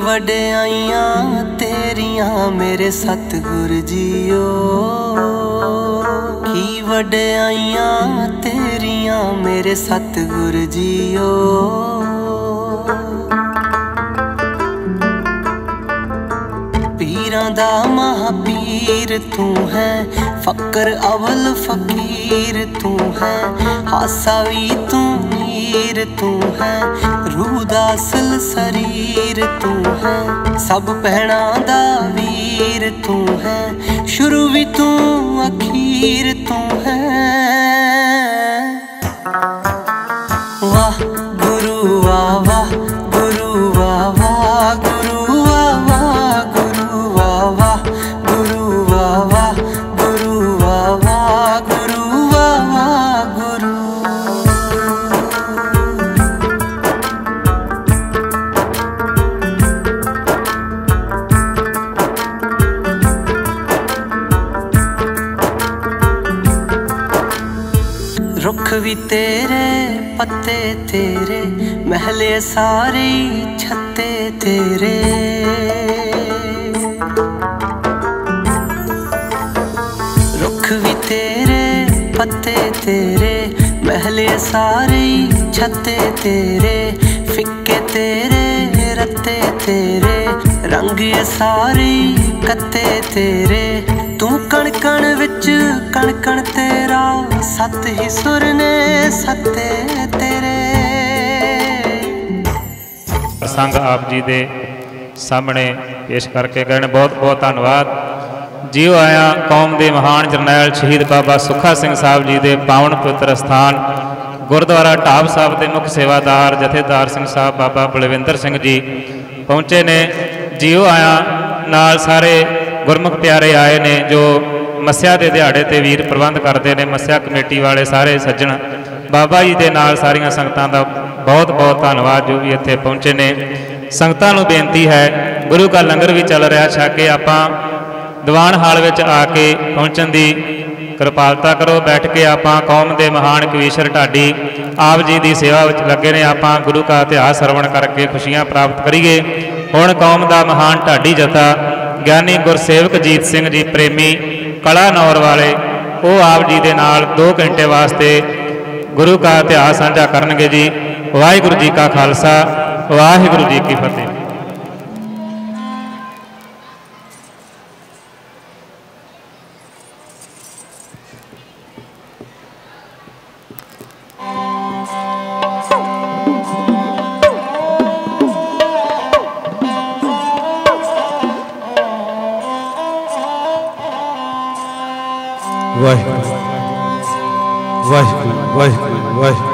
वड्याइयां तेरियां मेरे सतगुर जीओ, की वड्याइयां तेरियां मेरे सतगुर जीओ। पीरां दा महापीर तू है, फकर अवल फकीर तू है, हासा भी तू मीर तू है, रूह दा असल शरीर तू है, सब भैणा दा वीर तू है, शुरू भी तू अखीर तू है। वाह गुरु वाह वाह गुरु वाह वाह गुरु वाह वाह गुरु वाह वाह गुरु वाह वाह गुरु वाह वाह गुरु वाह वाह गुरु। रुख भी तेरे पत्ते तेरे, महले सारे छत्ते तेरे। रुख भी तेरे पत्ते तेरे, महले सारे छत्ते तेरे, फिक्के तेरे रत्ते तेरे, रंग सारे कत्ते तेरे। तू कण कण विच कण कण तेरा, सत ही सुर ने सत्ते तेरे। संग आप जी दे सामने पेश करके गए बहुत बहुत धन्यवाद। जियो आया कौम के महान जरनैल शहीद बाबा सुखा सिंह साहब जी के पावन पवित्र स्थान गुरुद्वारा ढाब साहब के मुख्य सेवादार जथेदार सिंह साहब बाबा बलविंदर सिंह जी पहुँचे ने। जियो आया नाल सारे गुरमुख प्यारे आए ने जो मस्या के दिहाड़े ते वीर प्रबंध करते हैं। मस्या कमेटी वाले सारे सज्जन बाबा जी के नाल सारिया संगतां दा बहुत बहुत धन्यवाद जो भी इत्थे पहुँचे ने। संगतां नूं बेनती है गुरु का लंगर भी चल रहा छक के आपां दीवान हाल विच आके पहुँचण दी कृपालता करो। बैठ के आपां कौम के महान कवीशर ढाडी आप जी की सेवा विच लगे ने। आपां गुरु का इतिहास सरवण करके खुशियां प्राप्त करिए। हुण कौम का महान ढाडी जथा ज्ञानी गुरसेवक जीत सिंह जी प्रेमी कला नौर वाले वो आप जी के नाल 2 घंटे वास्ते गुरु का इतिहास साझा करनगे जी। वाहिगुरू जी का खालसा वाहिगुरू जी की फतेह। वाहिगुरू वाहिगुरू वाहिगुरू वाहिगुरू।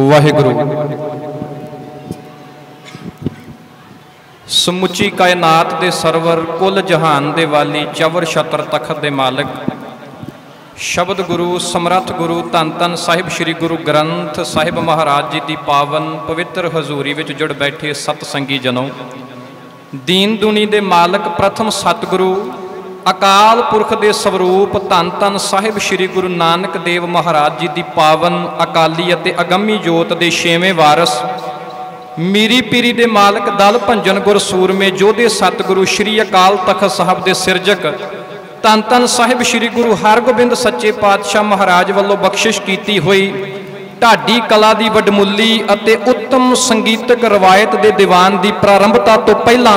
वाहिगुरु। समुची कायनात दे सरवर, कुल जहान दे वाली, चवर छत्र तखत दे मालिक, शब्द गुरु समरथ गुरु धन धन साहिब श्री गुरु ग्रंथ साहिब महाराज जी की पावन पवित्र हजूरी विच जुड़ बैठे सतसंगी जनों, दीन दुनी दे मालिक प्रथम सतगुरु अकाल पुरख दे स्वरूप धन धन साहिब श्री गुरु नानक देव महाराज जी की पावन अकाली अते अगमी जोत दे छेवें वारस, मीरी पीरी दे मालिक दल भंजन गुर सूरमे जोधे सतगुरु श्री अकाल तखत साहब दे सिरजक धन धन साहिब श्री गुरु हरगोबिंद सच्चे पातशाह महाराज वालों बख्शिश की हुई ढाडी कला की वडमुली अते उत्तम संगीतक रवायत दे दीवान की प्रारंभता तो पहला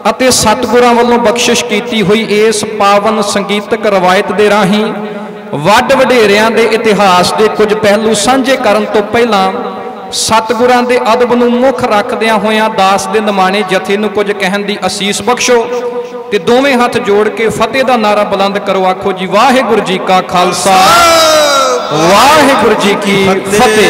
अते सतगुरां वालों बख्शिश की हुई इस पावन संगीतक रवायत दे राही वड वडेरियां दे इतिहास के कुछ पहलू सांझे करन तो पहला सतगुरां दे अदब नूं मुख रखदियां होइयां दास दे नमाणे जथे नूं कुछ कहण दी असीस बख्शो ते दोवें हाथ जोड़ के फतेह दा नारा बुलंद करो, आखो जी वाहिगुरू जी का खालसा वाहिगुरू जी की फतेह।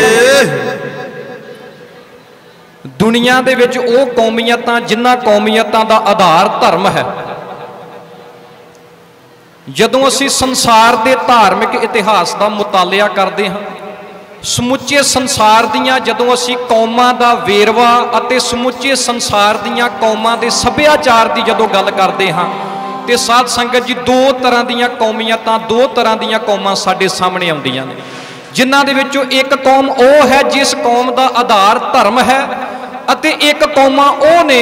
दुनिया दे विच ओ कौमीयतां जिन्हां कौमीयतां दा आधार धर्म है, जदों असीं संसार दे धार्मिक इतिहास का मुतालिया करते हाँ, समुचे संसार दियां जदों असीं कौमां दा वेरवा अते समुचे संसार दियां कौमां दे सभ्याचार की जदों गल करते हाँ, तो साध संगत जी दो तरह दियां कौमीयतां दो तरह दियां कौमां साडे सामने आउंदियां ने, जिन्हां दे विचों एक कौम वो है जिस कौम का आधार धर्म है, अते एक कौमां वो ने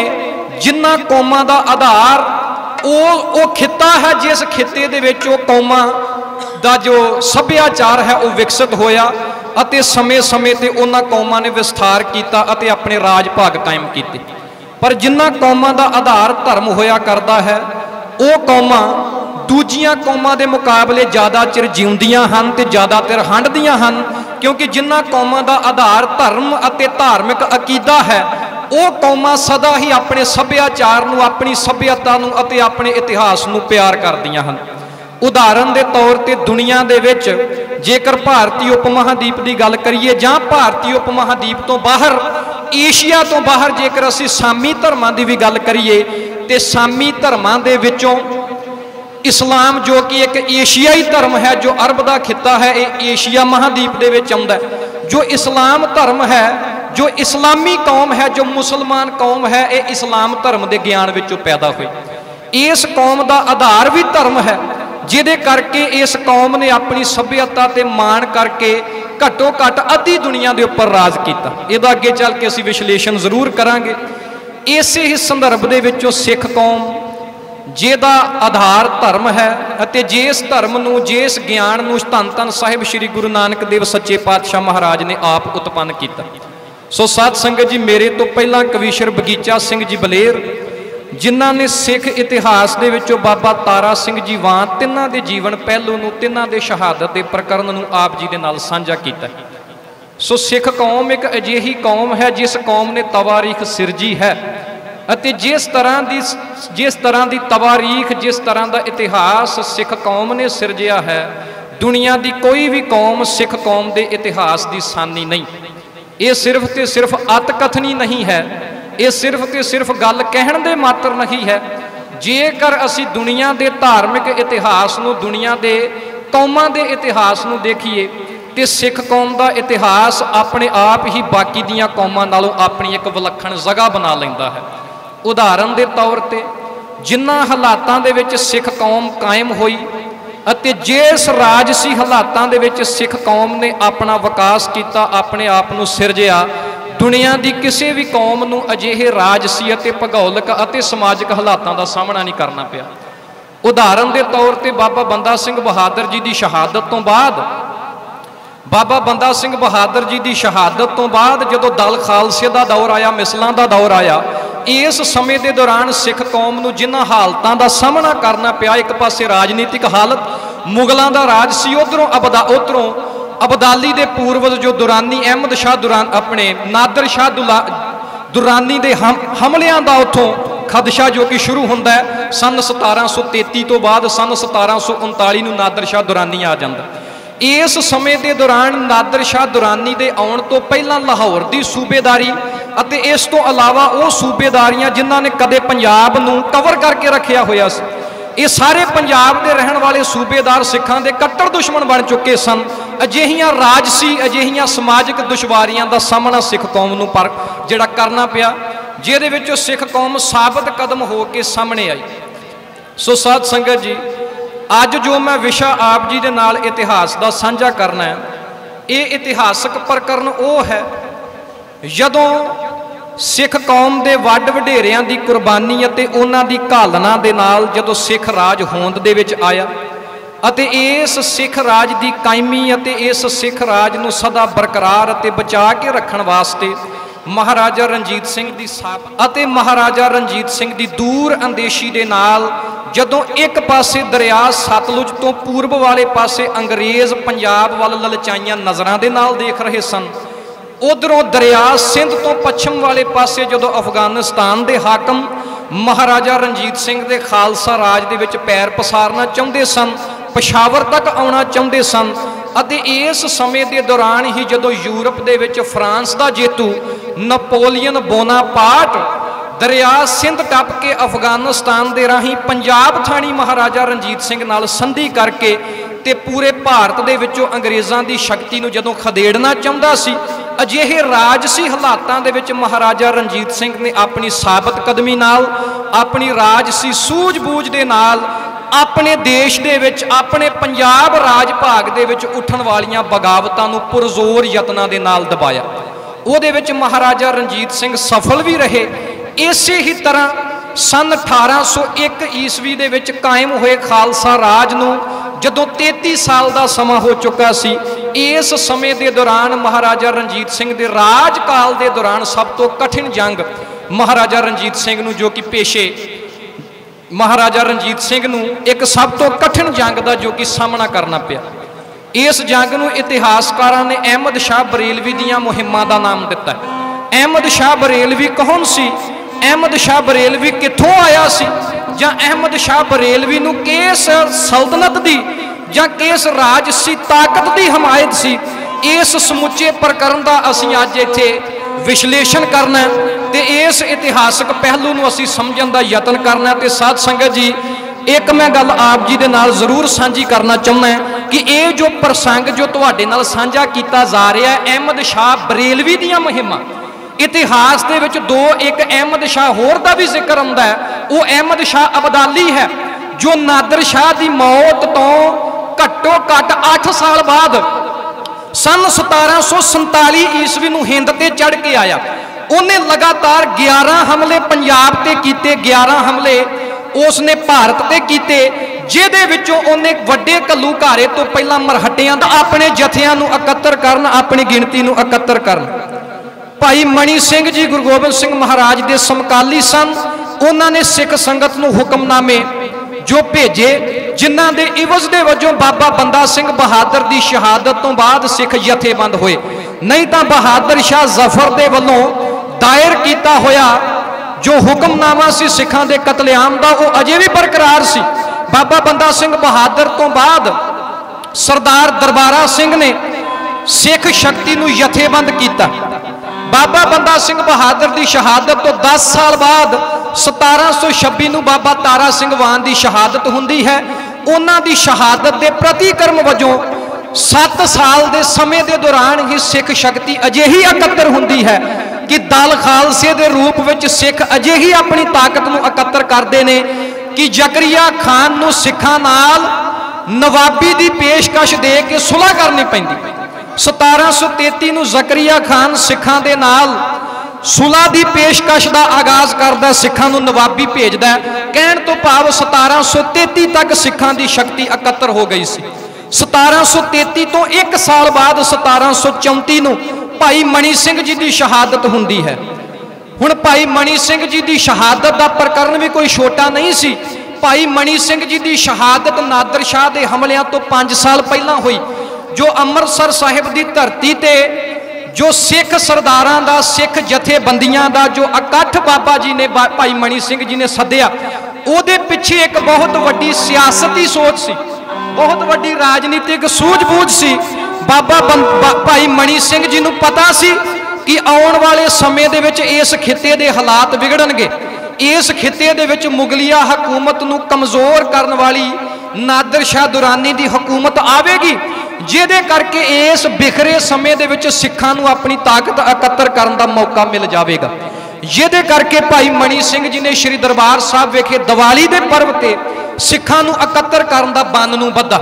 जिन्हां कौमां दा आधार वो खिता है जिस खिते दे विच वो कौमां दा जो सभ्याचार है वो विकसित होया अते समय समय ते उन्हां कौमां ने विस्तार किया अते अपने राज भाग कायम कीते। पर जिन्हां कौमां दा आधार धर्म होया करदा है वो कौमां दूजियां कौमां दे मुकाबले ज़्यादा चिर जिउंदियां हन ते ज़्यादा चिर हंडदियां हन, क्योंकि जिन्हां कौमां दा आधार धर्म अते धार्मिक अकीदा है वो कौमां सदा ही अपने सभ्याचार नूं, अपनी सभ्यता नूं अते अपने इतिहास नूं प्यार करदियां हन। उदाहरण के तौर पर दुनिया दे विच जेकर भारतीय उपमहादीप की गल करिए जां भारतीय उपमहादीप तो बाहर एशिया तो बाहर जेकर असीं सामी धर्मां की भी गल करिए तो सामी धर्मां दे विचों इस्लाम जो कि एक एशियाई धर्म है, जो अरब का खिता है, ये एशिया महादीप दे विच आउंदा है। जो इस्लाम धर्म है, जो इस्लामी कौम है, जो मुसलमान कौम है, ये इस्लाम धर्म के ज्ञान विचों पैदा हुई। इस कौम का आधार भी धर्म है, जिहदे करके इस कौम ने अपनी सभ्यता ते मान करके घट्टो घट्ट अद्धी दुनिया के उपर राज किया। इहदा अगे चल के असीं विश्लेषण जरूर करांगे। इसे ही संदर्भ दे विचों सिख कौम जिहदा आधार धर्म है अते जिस धर्म नूं जिस ज्ञान नूं धन धन साहिब श्री गुरु नानक देव सच्चे पातशाह महाराज ने आप उत्पन्न किया। सो साध संगत जी, मेरे तो पहला कविशर बगीचा सिंह जी बलेर जिन्हां ने सिख इतिहास दे विचों बाबा तारा सिंह जी वां तिन्हां दे जीवन पहलू नूं तिन्हां दे शहादत दे प्रकरण नूं आप जी दे नाल साझा कीता। सो सिख कौम एक अजिही कौम है जिस कौम ने तवारीख सिरजी है अते जिस तरह की तवारीख जिस तरह का इतिहास सिख कौम ने सिरजिया है, दुनिया की कोई भी कौम सिख कौम के इतिहास की सानी नहीं। ये सिर्फ तो सिर्फ अतकथनी नहीं है, ये सिर्फ तो सिर्फ गल कहण दे मात्र नहीं है। जेकर असी दुनिया के धार्मिक इतिहास नूं, दुनिया के कौमां के इतिहास नूं देखीए तो सिख कौम का इतिहास अपने आप ही बाकी दियां कौमां नालों अपनी एक विलक्षण जगह बना लैंदा है। उदाहरण के तौर पर जिन्हां हालातां दे विच सिख कौम कायम हुई अते जिस राजसी हालातां दे विच सिख कौम ने अपना विकास किया, अपने आप नूं सिरजिया, दुनिया की किसी भी कौम नूं अजिहे राजसी अते भूगोलिक अते समाजिक हालातां का सामना नहीं करना पिया। उदाहरण के तौर पर बाबा बंदा सिंह बहादुर जी की शहादत तो बाद बाबा बंदा सिंह बहादुर जी की शहादत तो बाद जदों दल खालसे का दौर आया, मिसलों का दौर आया, इस समय के दौरान सिख कौम नूं जिन्हां हालतां का सामना करना पिया, एक पासे राजनीतिक हालत, मुगलों का राज सी, उधरों अबदाली के पूर्वज जो दुरानी अहमद शाह दुरान अपने नादर शाह दुरानी के हमलियां का उतों खदशा जो कि शुरू होंदा है सन 1733 तो बाद सन 1739 नूं नादर शाह दुरानी आ जाता। इस समय के दौरान नादिर शाह दुरानी के आने तो पहला लाहौर की सूबेदारी ਅਤੇ इस तो अलावा वो सूबेदारियां जिन्हों ने कदे पंजाब नूं कवर करके रखा होया सी, ये सारे पंजाब के रहने वाले सूबेदार सिखां दे कट्टर दुश्मन बन चुके सन। अजिहियां राजसी अजिहियां समाजिक दुश्वारियां का सामना सिख कौम नूं पर जिहड़ा करना पिया, जिहदे विच सिख कौम साबित कदम हो के सामने आई। सो साध संगत जी, अज जो मैं विशा आप जी दे नाल इतिहास का साझा करना है, ये इतिहासक प्रकरण वो है जदों सिख कौम के वड वडेरियां की कुर्बानी अते उन्हां दी घालना दे नाल जदों सिख राज होंद दे विच आया अते इस सिख राज की कायमी अते इस सिख राज नूं सदा बरकरार अते बचा के रखण वास्ते महाराजा रणजीत सिंह की साहब अते महाराजा रणजीत सिंह की दूर अंदेशी दे नाल जदों एक पासे दरिया सतलुज तो पूर्व वाले पासे अंग्रेज़ पंजाब वाल ललचाइयां नज़रां दे नाल देख रहे सन, उधरों दरिया सिंध तो पश्चिम वाले पासे जदों अफगानिस्तान के हाकम महाराजा रणजीत सिंह के खालसा राज दे विच पैर पसारना चाहते सन, पेशावर तक आना चाहते सन। अते इस समय के दौरान ही जदों यूरोप दे विच फ्रांस का जेतू नपोलियन बोनापार्ट दरिया सिंध टप के अफगानिस्तान के राही पंजाब थाणी महाराजा रणजीत सिंह नाल संधि करके ते पूरे भारत दे विचों अंग्रेज़ां दी शक्ति नूं जदों खदेड़ना चाहुंदा सी, अजिहे राजसी हालातां दे विच महाराजा रणजीत सिंह ने अपनी साबित कदमी नाल अपनी राजसी सूझबूझ दे नाल अपने देश दे विच अपने पंजाब राज भाग दे विच उठण वालियां बगावतां नूं पुरजोर यत्नां दे नाल दबाया। उहदे विच महाराजा रणजीत सिंह सफल भी रहे। इसे ही तरह सन 1801 ईस्वी दे विच कायम होए खालसा राज नूं जदों 33 साल का समा हो चुका सी, इस समय के दौरान महाराजा रणजीत सिंह के राजकाल के दौरान सब तो कठिन जंग महाराजा रणजीत सिंह नूं जो कि पेशे महाराजा रणजीत सिंह नूं एक सब तो कठिन जंग का जो कि सामना करना पिया। इस जंग नूं इतिहासकारां ने अहमद शाह बरेलवी दीयां मुहिमां का नाम दिता है। अहमद शाह बरेलवी कौन सी? अहमद शाह बरेलवी कित्थों आया सी, जां अहमद शाह बरेलवी नूं किस सल्तनत दी जां किस राजसी ताकत की हमायत सी, इस समुचे प्रकरण का असीं अज इत्थे विश्लेषण करना ते इस इतिहासक पहलू नूं असीं समझण दा यतन करना। ते साध संगत जी, एक मैं गल आप जी दे नाल जरूर साझी करना चाहुंदा कि ये जो प्रसंग जो तुहाडे नाल साझा कीता जा रहा है अहमद शाह बरेलवी दीयां मुहिमां, इतिहास दे विच दो एक अहमद शाह होर दा भी जिक्र आउंदा है, वो अहमद शाह अब्दाली है जो नादिर शाह की मौत तो घट्टो घट्ट 8 साल बाद सन 1747 ईस्वी नूं हिंद ते चढ़ के आया। उन्हें लगातार 11 हमले पंजाब ते कीते, 11 हमले उसने भारत ते कीते, जिहदे विचों उन्हें वड्डे घल्लूघारे तो पहला मरहटियां दा अपने जथियां नूं एकत्र करन, अपनी गिणती नूं एकत्र करन। भाई मणि सिंह जी गुरु गोबिंद सिंह महाराज के समकाली सन, उन्होंने सिख संगत नूं हुक्मनामे जो भेजे जिन्हां दे इवज दे वजों बाबा बंदा सिंह बहादुर की शहादत तो बाद सिख जथेबंद होए, नहीं तो बहादुर शाह जफर दे वल्लों दायर किया होया जो हुक्मनामा सी सिखां दे कतलेआम दा वो अजे भी बरकरार सी। बाबा बंदा सिंह बहादुर तो बाद सरदार दरबारा सिंह ने सिख शक्ति नूं जथेबंद किया। बाबा बंदा सिंह बहादुर की शहादत तो 10 साल बाद 1726 नूं बाबा तारा सिंह वान की शहादत हुंदी है। उन्हां दी शहादत के प्रतिक्रम वजों 7 साल के समय के दौरान ही सिख शक्ति अजिही एकत्र हुंदी है कि दल खालसे के रूप में सिख अजिही अपनी ताकत नूं एकत्र करते हैं कि जकरिया खान नूं सिखां नाल नवाबी की पेशकश दे के सुलह करनी पैंदी। 1733 नूं जकरिया खान सिखां दे नाल सुलह की पेशकश का आगाज करदा, सिखां नूं नवाबी भेजदा। कहण तो भाव 1733 तक सिखां की शक्ति एकत्र हो गई सी। 1733 तो 1 साल बाद 1734 नूं भाई मणि सिंह जी की शहादत हुंदी है। हुण भाई मणि सिंह जी की शहादत का प्रकरण भी कोई छोटा नहीं सी। भाई मणि सिंह जी की शहादत नादिर शाह के हमलियां तो 5 साल पहला हुई, जो अमृतसर साहिब की धरती ते जो सिख सरदारां दा सिख जथेबंदियां दा जो इकट्ठ बाबा जी ने भाई मणि सिंह जी ने सद्या, उहदे पिछे एक बहुत वड्डी सियासती सोच सी। बहुत वड्डी राजनीतिक सूझबूझ सी। बाबा भाई मनी सिंह जी नूं पता सी कि आउण वाले समय दे विच इस खिते दे हालात बिगड़नगे, इस खिते दे विच मुगलिया हकूमत नूं कमज़ोर करन वाली नादिर शाह दुरानी दी हुकूमत आवेगी, जिहदे करके इस बिखरे समय दे विच सिखां नूं अपनी ताकत एकत्र करन दा मौका मिल जाएगा। जिहदे करके भाई मनी सिंह जी ने श्री दरबार साहब विखे दिवाली दे पर्व ते सिखां नूं एकत्र करन दा बंन नूं बद्धा,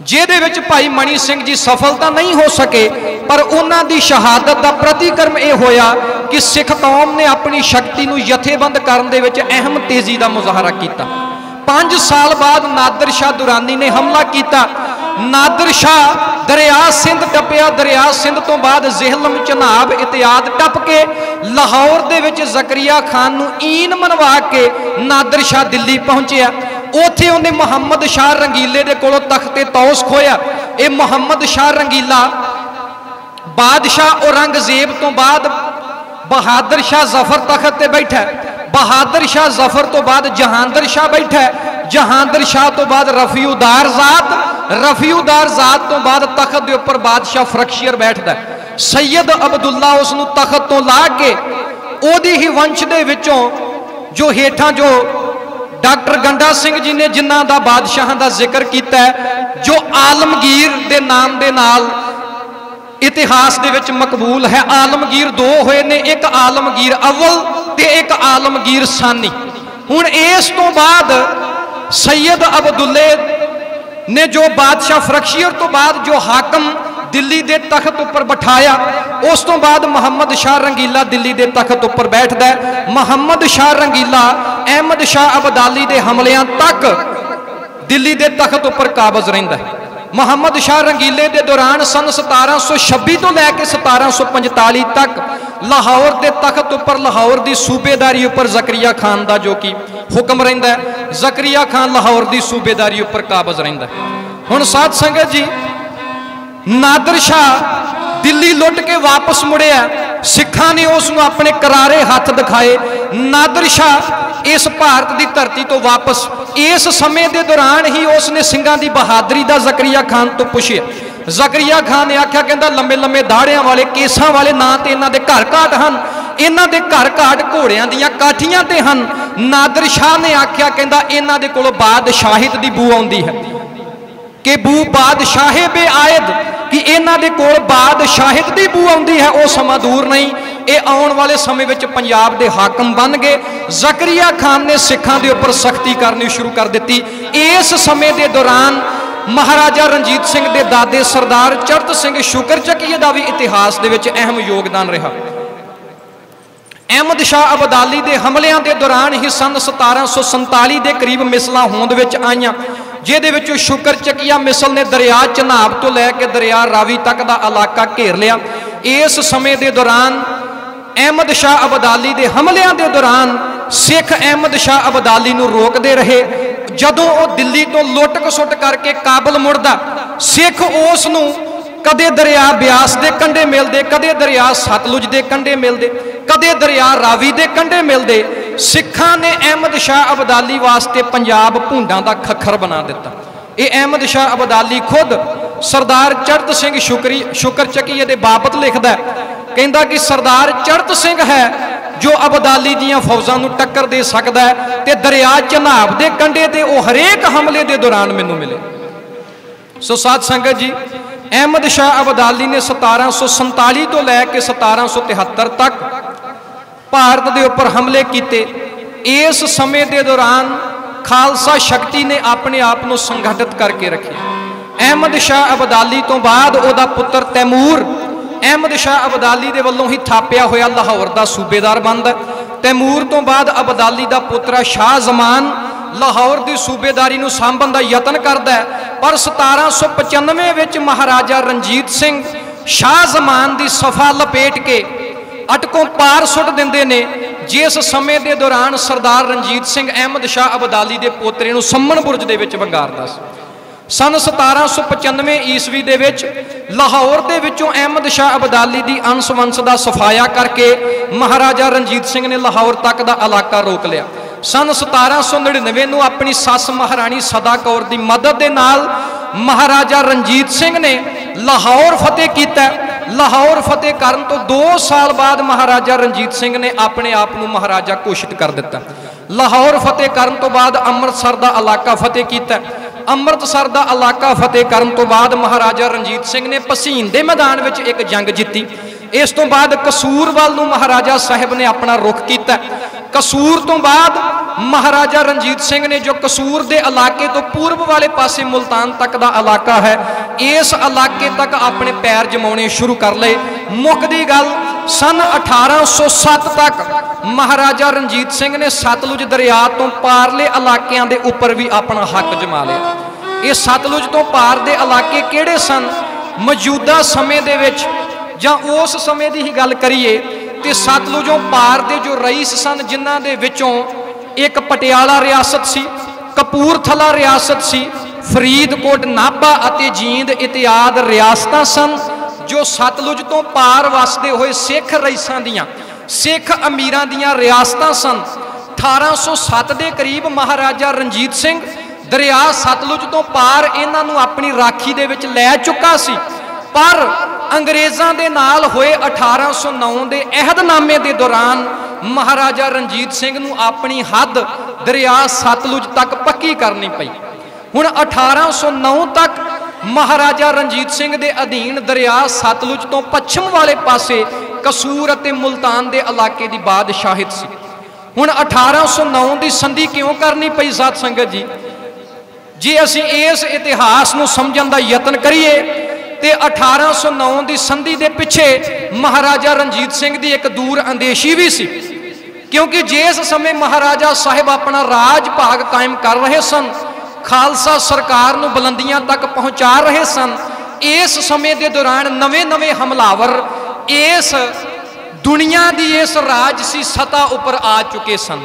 जिहदे विच भाई मनी सिंह जी सफलता नहीं हो सके, पर उन्हां दी शहादत दा प्रतिक्रम यह होया कि सिख कौम ने अपनी शक्ति नूं जथेबंद करन दे विच अहम तेजी दा मुजाहरा कीता। 5 साल बाद नादिर शाह दुरानी ने हमला किया। नादिर शाह दरिया सिंध टप्पिया, दरिया सिंध तो बाद ज़ेहलम चनाब इत्याद टप के लाहौर दे विच ज़करिया खान नूं ईन मनवा के नादिर शाह दिल्ली पहुंचिया। उत्थे उन्हें मुहम्मद शाह रंगीले दे कोलों तख्ते तौस खोया। ये मुहम्मद शाह रंगीला बादशाह औरंगजेब तो बाद बहादुर शाह जफर तख्त ते बैठा, बहादुर शाह जफर तो बाद जहांगीर शाह बैठा, जहांगीर शाह तो बाद रफीउदार ज़ात, रफीउदार ज़ात तो बाद तख्त के उपर बादशाह फरख्शियर बैठता है। सैयद अब्दुल्ला उसनूं तख्त तो ला के ओदी ही वंश दे विचों जो हेठां जो डॉक्टर गंडा सिंह जी ने जिन्हां दा बादशाह का जिक्र किया है, जो आलमगीर के नाम के नाल इतिहास दे विच मकबूल है। आलमगीर 2 होए ने, एक आलमगीर अव्वल ते एक आलमगीर सानी। हुण इस तो बाद सैयद अब्दुल्ले ने जो बादशाह फरख्शियर तो बाद जो हाकम दिल्ली के तख्त उपर बिठाया, उस तो बाद मुहम्मद शाह रंगीला दिल्ली के तख्त उपर बैठता है। मुहम्मद शाह रंगीला अहमद शाह अब्दाली के हमलियां तक दिल्ली के तख्त उपर काबज रहिंदा है। मुहम्मद शाह रंगीले के दौरान सन 1726 तो लैके 1745 तक लाहौर के तख्त उपर लाहौर की सूबेदारी उपर ज़करिया खान का जो कि हुक्म रहिंदा है। ज़करिया खान लाहौर की सूबेदारी उपर काबज रहिंदा है। हुण साध संगत जी, नादिर शाह दिल्ली लुट के वापस मुड़िया, सिखां ने उसनूं अपने करारे हाथ दिखाए। नादिर शाह इस भारत की धरती तो वापस इस समय के दौरान ही उसने सिंघां की बहादुरी का ज़करिया खान तो पुछिया। ज़करिया खान ने आख्या, कहता लंबे लंबे दाड़ियां वाले केसां वाले ना तो इन्हां दे घर घाट हैं, इन्हां दे घर घाट घोड़ियां दीयां काठियां ते हन। नादिर शाह ने आख्या, कहता इन्हां दे कोलों बादशाहित दी बू आउंदी है कि बू बादशाहे बे आयद, कि इन्हां दे कोल बादशाहित दी बू आउंदी है। वो समा दूर नहीं, ये आने वाले समय में पंजाब के हाकम बन गए। ज़करिया खान ने सिखां दे उपर सख्ती करनी शुरू कर दी। इस समय के दौरान महाराजा रणजीत सिंह के दादे सरदार चरत सिंह शुकरचकीए का भी इतिहास के विच अहम योगदान रहा। अहमद शाह अब्दाली के हमलियां के दौरान ही सन 1747 के करीब मिसलां होंद विच आईयां, जिहदे विच शुकरचकीया मिसल ने दरिया चनाब तो लैके दरिया रावी तक का इलाका घेर लिया। इस समय के दौरान अहमद शाह अब्दाली के हमलियां के दौरान सिख अहमद शाह अब्दाली नूं रोकते रहे। जदों वो दिल्ली तो लुट खसुट करके काबल मुड़दा, सिख उस नूं कदे दरिया ब्यास के कंढे मिलते, कदे दरिया सतलुज के कंढे मिलते, कदे दरिया रावी के कंढे मिलते। सिखां ने अहमद शाह अब्दाली वास्ते पंजाब भूंडां दा खखर बना दिता। ये अहमद शाह अब्दाली खुद सरदार चरत सिंह शुकरचकीए दे बाबत लिखदा है, कहंदा कि सरदार चरत सिंह है जो अब्दाली दीयां फौजां नूं टक्कर दे सकदा है, ते दरिया चनाब के कंढे ते वो हरेक हमले के दौरान मैनूं मिले। सो साध संगत जी, अहमद शाह अब्दाली ने 1747 तो लैके 1773 तक भारत के उपर हमले किए। इस समय के दौरान खालसा शक्ति ने अपने आप को संगठित करके रखे। अहमद शाह अब्दाली तो बाद उहदा पुत्र तैमूर अहमद शाह अब्दाली के वलों ही थापिया होया लाहौर का सूबेदार बनता। तैमूर तो बाद अब्दाली का पुत्र शाह जमान लाहौर की सूबेदारी नूं सांभण का यतन करता है, पर 1795 विच महाराजा रणजीत सिंह शाह जमान की सफा लपेट के अटकों पार सुट देंदे ने, जिस समय के दौरान सरदार रणजीत सिंह अहमद शाह अब्दाली के पोतरे नूं सम्मण बुरज दे विच वंगारदा सी। सन 1795 ईस्वी दे विच लाहौर दे विचों अहमद शाह अब्दाली की अंश वंश का सफाया करके महाराजा रणजीत सिंह ने लाहौर तक का इलाका रोक लिया। सन 1799 ਨੂੰ ਆਪਣੀ ਸੱਸ ਮਹਾਰਾਣੀ ਸਦਾ ਕੌਰ ਦੀ ਮਦਦ ਦੇ ਨਾਲ महाराजा रणजीत सिंह ने लाहौर फतेह किया। लाहौर फतेह करन तो 2 साल बाद महाराजा रणजीत सिंह ने अपने आप को महाराजा घोषित कर दिता। लाहौर फतेह करन तो बाद अमृतसर का इलाका फतेह किया। अमृतसर का इलाका फतेह करन तो बाद महाराजा रणजीत सिंह ने पसीन के मैदान में एक जंग जीती। इस तो बाद कसूर वाल नूं महाराजा साहिब ने अपना रुख किया। कसूर तो बाद महाराजा रणजीत सिंह ने जो कसूर के इलाके तो पूर्व वाले पासे मुल्तान तक का इलाका है, इस इलाके तक अपने पैर जमाने शुरू कर ले। मुकदी गल सन 1807 तक महाराजा रणजीत सिंह ने सतलुज दरिया तो पारले इलाकों के उपर भी अपना हक जमा लिया। ये सतलुज तो पार के इलाके किहड़े सन? मौजूदा समय दे विच जां उस समय की ही गल करिए तो सतलुजों पार के जो रईस सन, जिन्हां दे विचों एक पटियाला रियासत सी, कपूरथला रियासत सी, फरीदकोट नाभा अते जींद इत्यादि रियासतां सन जो सतलुज तो पार वसदे होए सिख रईसां दियां, सिख अमीरां दियां रियासतां सन। 1807 के करीब महाराजा रणजीत सिंह दरिया सतलुज तो पार इन्हां नूं अपनी राखी दे विच लै चुका सी। पर अंग्रेज़ां दे नाल होए 1809 के अहदनामे के दौरान महाराजा रणजीत सिंह नूं अपनी हद दरिया सतलुज तक पक्की करनी पई। हुण 1809 तक महाराजा रणजीत सिंह के अधीन दरिया सतलुज तो पश्चिम वाले पासे कसूर अते मुल्तान के इलाके की बादशाहित सी। हुण 1809 की संधि क्यों करनी पई साध संगत जी? जे असीं इस इतिहास नूं समझण दा यतन करिए तो 1809 की संधि के पिछे महाराजा रणजीत सिंह की एक दूर अंदेशी भी सी, क्योंकि जिस समय महाराजा साहिब अपना राज भाग कायम कर रहे सन, खालसा सरकार नूं बुलंदियां तक पहुँचा रहे सन, इस समय के दौरान नवे नवे हमलावर इस दुनिया की इस राजसी सतह उपर आ चुके सन।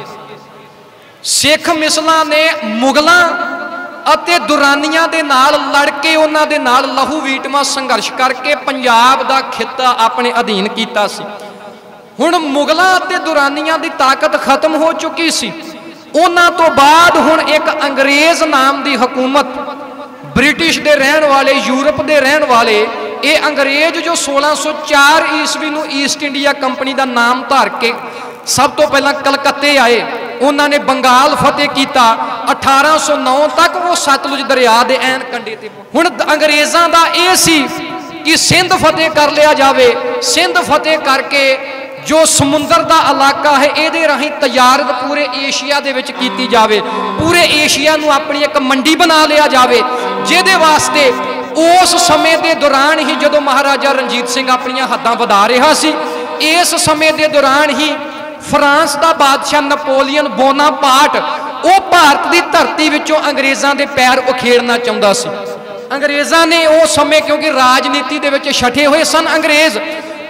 सिख मिसलां ने मुगलों ਅਤੇ दुरानियां दे नाल लड़ के उन्हां दे नाल लहू वीटमा संघर्ष करके पंजाब दा खिता अपने अधीन कीता सी। हुण मुगलों ते दुरानियां दी ताकत खत्म हो चुकी सी। उन्हां तो बाद हुण एक अंग्रेज नाम दी हुकूमत, ब्रिटिश दे रहण वाले, यूरोप दे रहण वाले, ये अंग्रेज जो 1604 ईस्वी नूं ईस्ट इंडिया कंपनी का नाम धार के सब तो पहला कलकत्ते आए, उन्होंने बंगाल फतेह किया। 1809 तक वो सतलुज दरिया के ऐन कंढे ते हुण अंग्रेज़ां दा ये सी कि सिंध फतेह कर लिया जाए। सिंध फतेह करके जो समुंदर का इलाका है ये राही तजारत पूरे एशिया दे विच कीती जाए, पूरे एशिया नूं अपनी एक मंडी बना लिया जाए, जिहदे वास्ते उस समय के दौरान ही जदों महाराजा रणजीत सिंह अपनियां हद्दां वधा रहा सी, इस समय के दौरान ही फ्रांस का बादशाह नपोलियन बोनापार्ट वो भारत की धरती विचों अंग्रेज़ां दे पैर उखेड़ना चाहुंदा सी। अंग्रेज़ां ने उस समय क्योंकि राजनीति दे विच छठे हुए सन अंग्रेज़,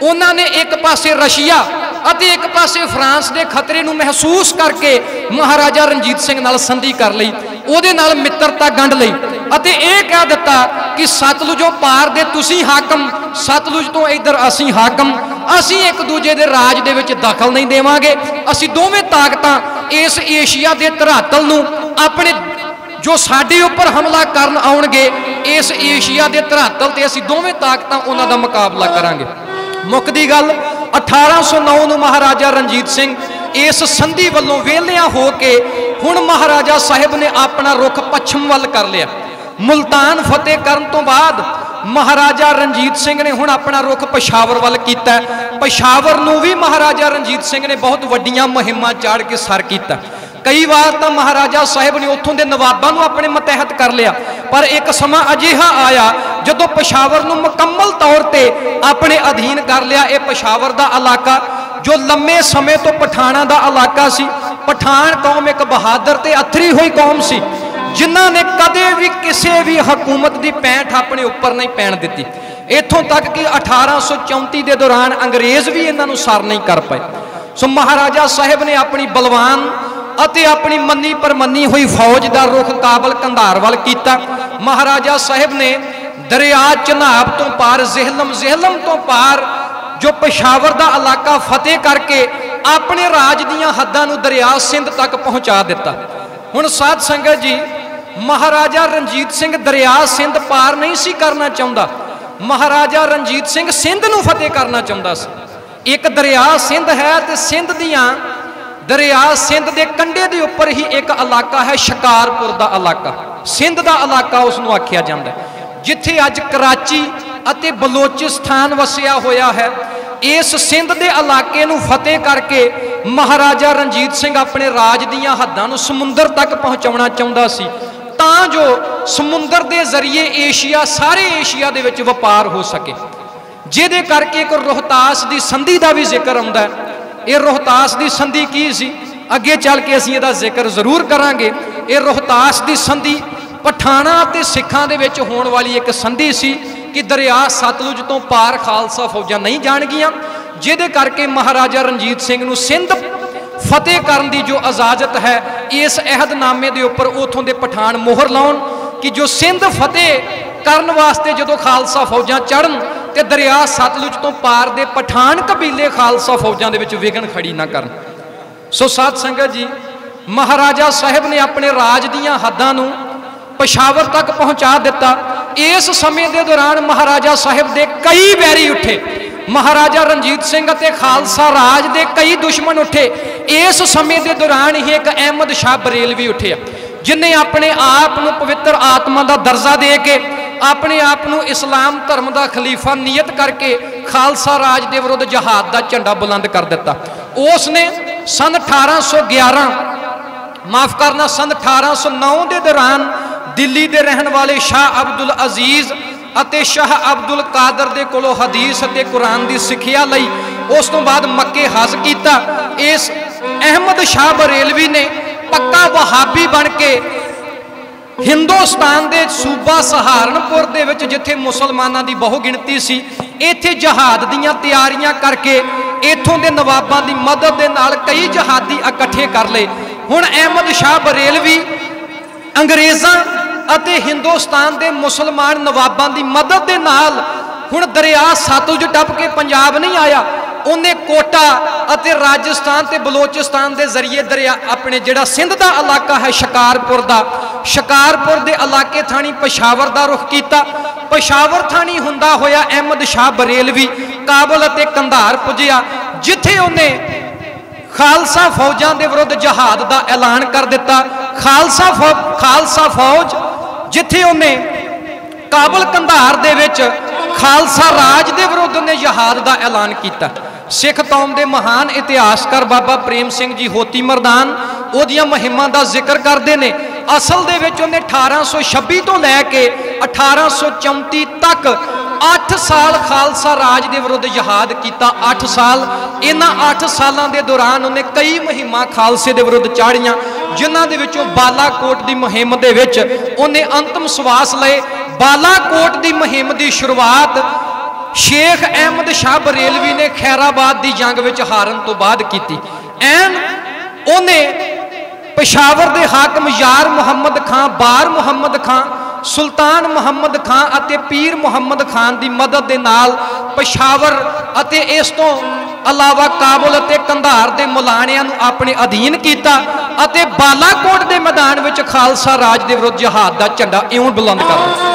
उन्होंने एक पासे रशिया अते एक पासे फ्रांस के खतरे नूं महसूस करके महाराजा रणजीत सिंह नाल संधि कर लई, उहदे नाल मित्रता गंढ लई अते यह कह दिता कि सतलुजों पार दे तुसीं हाकम, सतलुज तो इधर असीं हाकम, असीं एक दूजे दे राज दे विच दखल नहीं देवांगे। असीं दोवें ताकतां इस एशिया के धरातल नूं अपने जो साडे उपर हमला करन आउणगे, इस एशिया के धरातल ते असीं दोवें ताकतां उन्हां दा मुकाबला करांगे। मुकदी गल 1809 नूं महाराजा रणजीत सिंह इस संधि वालों वेलियां हो के हुण महाराजा साहिब ने अपना रुख पश्चिम वल कर लिया। मुल्तान फतेह करन तो बाद महाराजा रणजीत सिंह ने हुण अपना रुख पेशावर वल कीता। पेशावर नूं भी महाराजा रणजीत सिंह ने बहुत वड्डियां मुहिमां चाड़ के सर कीता। कई बार तो महाराजा साहिब ने उत्थों के नवाबां नूं अपने मतहत कर लिया, पर एक समा अजिहा आया जदों पेशावर नूं मुकम्मल तौर पर अपने अधीन कर लिया। यह पेशावर का इलाका जो लंबे समय तो पठाणा का इलाका सी। पठान कौम एक बहादुर ते अथरी हुई कौम सी, जिन्हां ने कदे भी किसी भी हुकूमत की पैंठ अपने उपर नहीं पैण दिती। इत्थों तक कि 1834 के दौरान अंग्रेज़ भी इन्हां नूं सर नहीं कर पाए। सो महाराजा साहिब ने अपनी बलवान अते अपनी मन्नी पर मन्नी हुई फौज का रुख काबल कंधार वल कीता। महाराजा साहिब ने दरिया चनाब तो पार जेहलम, जेहलम तो पार जो पेशावर का इलाका फतेह करके अपने राज दीयां हद्दां नूं दरिया सिंध तक पहुँचा दिता। हुण साध संगत जी, महाराजा रणजीत सिंह दरिया सिंध पार नहीं सी करना चाहुंदा, महाराजा रणजीत सिंह सिंध नूं फतेह करना चाहुंदा सी। एक दरिया सिंध है ते सिंध दीयां दरिया सिंध के कंढे के उपर ही एक इलाका है शिकारपुर का इलाका, सिंध का इलाका उसनूं आख्या जाता है, जिथे अज कराची अते बलोचिस्तान वसिया होया है। इस सिंध के इलाके नूं फतेह करके महाराजा रणजीत सिंह अपने राज दीयां हद्दां नूं समुंदर तक पहुँचाउणा चाहुंदा सी, तां जो समुंदर के जरिए एशिया सारे एशिया दे विच वपार हो सके। जिहदे करके एक रोहतास की संधि का भी जिक्र आउंदा है। ये रोहतास की संधि की सी, अगे चल के असीं इहदा जिक्र जरूर करांगे। ये रोहतास की संधि पठाणा ते सिखां दे विच होण वाली एक संधि सी कि दरिया सतलुज तो पार खालसा फौजां नहीं जाणगियां, जिहदे करके महाराजा रणजीत सिंह नूं सिंध फतेह करन दी जो इजाजत है इस अहदनामे दे उपर उथों दे पठान मोहर लाउण कि जो सिंध फतेह करन वास्ते जदों खालसा फौजां चढ़न ते दरिया सतलुज तो पार दे पठान कबीले खालसा फौजां दे विच विघन खड़ी ना करन। सो साध संगत जी, महाराजा साहिब ने अपने राज दीयां हद्दां नूं पेशावर तक पहुँचा दिता। इस समय के दौरान महाराजा साहिब दे कई बैरी उठे, महाराजा रणजीत सिंह ते खालसा राज दे कई दुश्मन उठे। इस समय के दौरान ही एक अहमद शाह बरेलवी उठे, जिन्हें अपने आप को पवित्र आत्मा का दर्जा दे के अपने आप को इस्लाम धर्म का खलीफा नियत करके खालसा राज के विरुद्ध जहाद का झंडा बुलंद कर दिता। उसने सन 1811 माफ करना सन 1809 के दौरान दिल्ली के रहने वाले शाह अब्दुल अजीज अते शाह अब्दुल कादर दे कोलों हदीस अते कुरान की सिक्ख्या लई उस तो बाद मक्के हज किया। इस अहमद शाह बरेलवी ने पक्का वहाबी बन के हिंदुस्तान के सूबा सहारनपुर दे विच जिथे मुसलमानों की बहु गिणती सी, इत्थे जहाद दीयां तैयारियां करके इत्थों के नवाबां की मदद दे नाल कई जहादी इकट्ठे कर लए। हुण अहमद शाह बरेलवी अंग्रेज़ां अते हिंदुस्तान के मुसलमान नवाबां की मदद दे नाल हुण दरिया सतलुज टप के पंजाब नहीं आया, उन्हें कोटा अते राजस्थान ते बलोचिस्तान के जरिए दरिया अपने जिहड़ा सिंध का इलाका है शिकारपुर के इलाके थानी पेशावर का रुख किया। पेशावर थानी हुंदा होया अहमद शाह बरेलवी काबल अते कंधार पुजिया, जिथे उन्हें खालसा फौजां के विरुद्ध जहाद का ऐलान कर दिता। खालसा फौज जिथे उन्हें काबल कंधार दे विच खालसा राज के विरुद्ध ने जहाद का ऐलान किया। सिख कौम के महान इतिहासकार बाबा प्रेम सिंह जी होती मरदान उहदियां मुहिमां का जिक्र करते हैं। असल दे विच उन्हें 1826 तो लैके 1834 तक 8 साल खालसा राज के विरुद्ध जहाद किया। 8 साल, इन्हां 8 सालों के दौरान उन्हें कई मुहिमां खालसे के विरुद्ध चाड़ियां, जिन्हां दे विचों बालाकोट की मुहिम दे विच उन्हें अंतिम श्वास लए। बालाकोट की मुहिम की शुरुआत शेख अहमद शाह बरेलवी ने खैराबाद की जंग विच हारन तो बाद की। एन उन्हें पेशावर के हाकम यार मुहम्मद खां, बार मुहम्मद खां, सुल्तान मुहम्मद खां अते पीर मुहम्मद खान की मदद के नाल पेशावर अते इस तो अलावा काबुल अते कंधार के मुलाणियां नूं अपने अधीन किया अते बालाकोट के मैदान विच खालसा राज के विरुद्ध जहाद का झंडा इउं बुलंद कर दिता।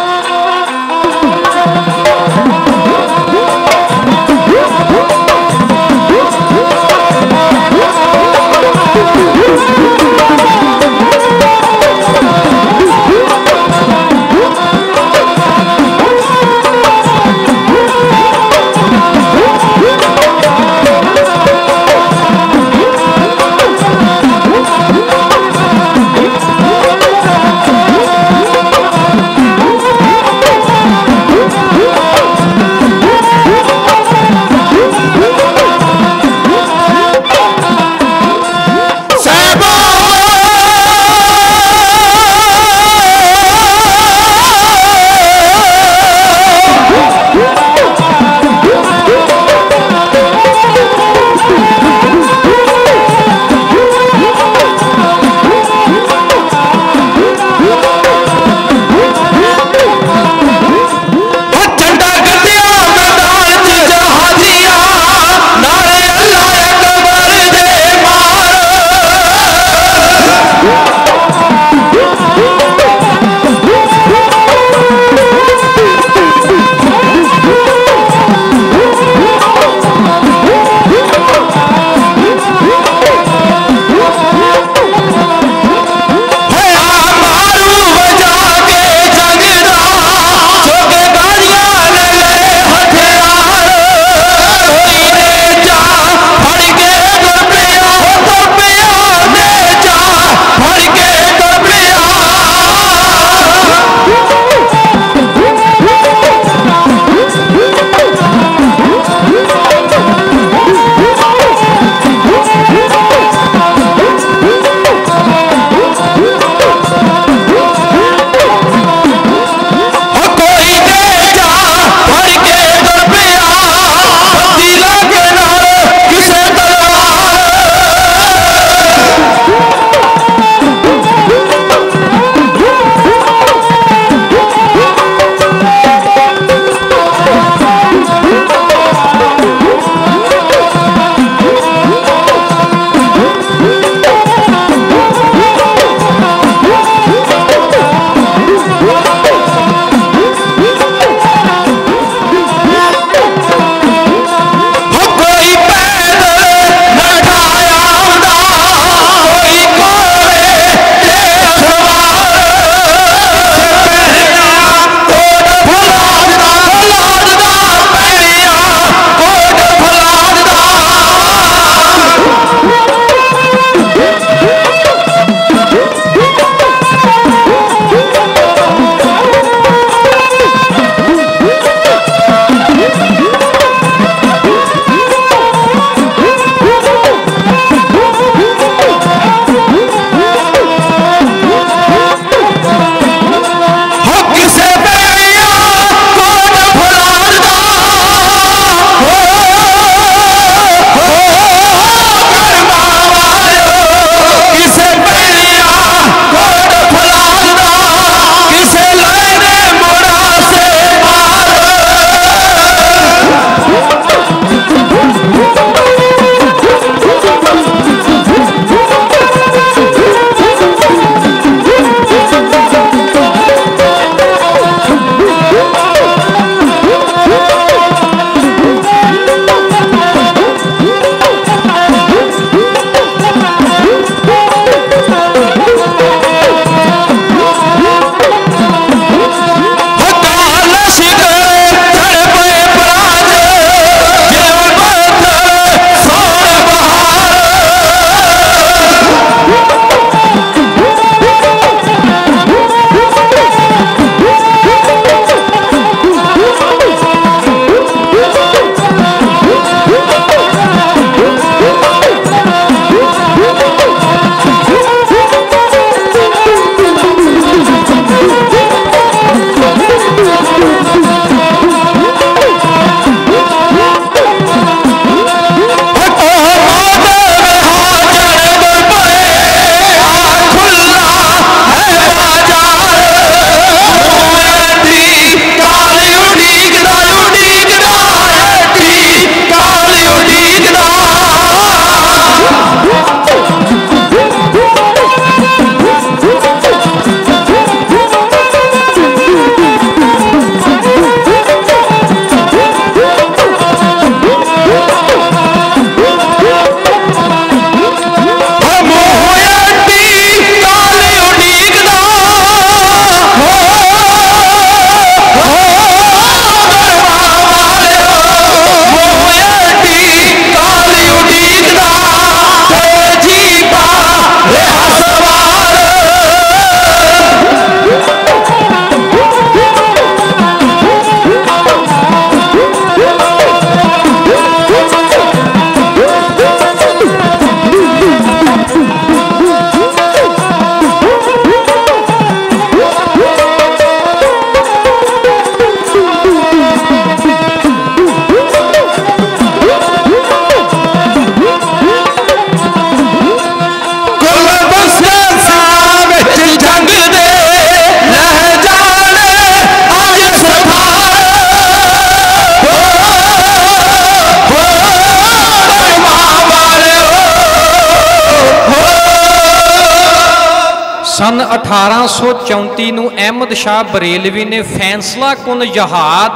सन 1834 ਨੂੰ अहमद शाह बरेलवी ने फैसला कुन जहाद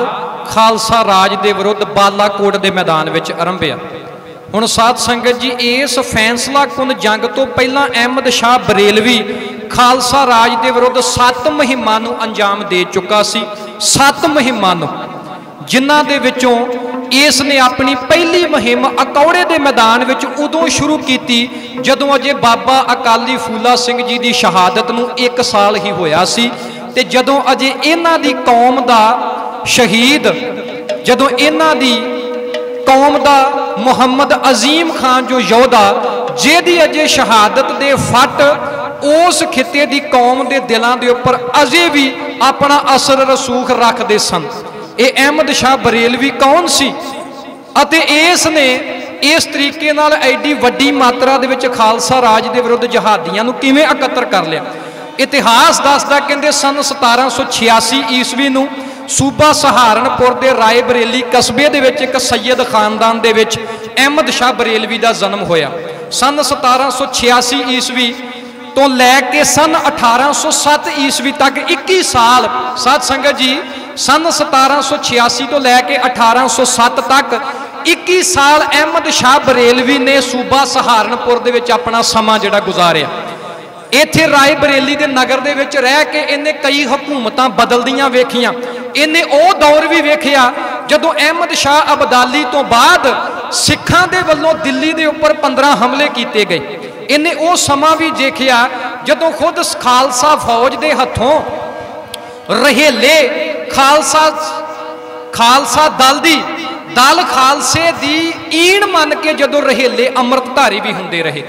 खालसा राज के विरुद्ध बालाकोट के मैदान में आरंभिया। हुण साध संगत जी, इस फैसला कुन जंग तो पहला अहमद शाह बरेलवी खालसा राज के विरुद्ध 7 मुहिमां नूं अंजाम दे चुका सी। 7 मुहिमां नूं, जिन्हां दे विचों इसने अपनी पहली मुहिम अकौड़े के मैदान में उदों शुरू की जदों अजे बाबा अकाली फूला सिंह जी की शहादत नूं 1 साल ही होया सी, ते जदों अजे इन्हां दी कौम दा शहीद, जदों इन्हां दी कौम दा मुहम्मद अजीम खान जो योधा जिहदी अजे शहादत दे फट उस खिते की कौम के दिलों के उपर अजे भी अपना असर रसूख रखते सन। ये अहमद शाह बरेलवी कौन सी अते इसने इस तरीके नाल एडी वड्डी मात्रा दे विच खालसा राज के विरुद्ध जहादियां नूं किवें एकत्र कर लिया। इतिहास दसदा कहंदे सन 1786 ईस्वी नूं सूबा सहारनपुर के राय बरेली कस्बे दे विच एक सैयद खानदान दे विच अहमद शाह बरेलवी का जन्म होया। सन 1786 ईस्वी तो लैके सन 1807 ईस्वी तक 21 साल, साध संगत जी, सन 1786 तो लैके 1807 तक 21 साल अहमद शाह बरेलवी ने सूबा सहारनपुर दे विच अपना समा जिहड़ा गुजारिया। इत्थे राय बरेली के नगर दे विच रह के इन्हें कई हुकूमतां बदलदियां वेखियां। इन्हें वो दौर भी वेखिया जदों अहमद शाह अब्दाली तो बाद सिखां दे वल्लों दिल्ली दे उपर 15 हमले किए गए। इन्हें वो समा भी देखिया जदों खुद खालसा फौज के हथों रहेले खालसा दल खालसे दी ईण मन के जदों रहेले अमृतधारी भी होंदे रहे।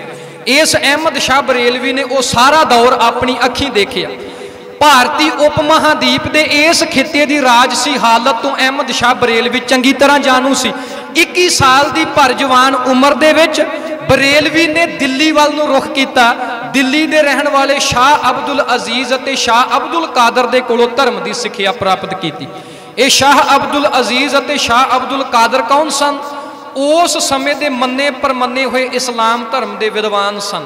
इस अहमद शाह बरेलवी ने वो सारा दौर अपनी अखीं देखिया। भारतीय उप महादीप के इस खिते की राजसी हालत तो अहमद शाह बरेलवी चंगी तरह जानू सी। 21 साल की भर जवान उम्र दे विच बरेलवी ने दिल्ली वाल नूं रुख किया। दिल्ली के रहने वाले शाह अब्दुल अजीज और शाह अब्दुल कादर के कोलों धर्म की सिक्ख्या प्राप्त की। ये शाह अब्दुल अजीज और शाह अब्दुल कादर कौन सन? उस समय के मन्ने परमन्ने हुए इस्लाम धर्म के विद्वान सन,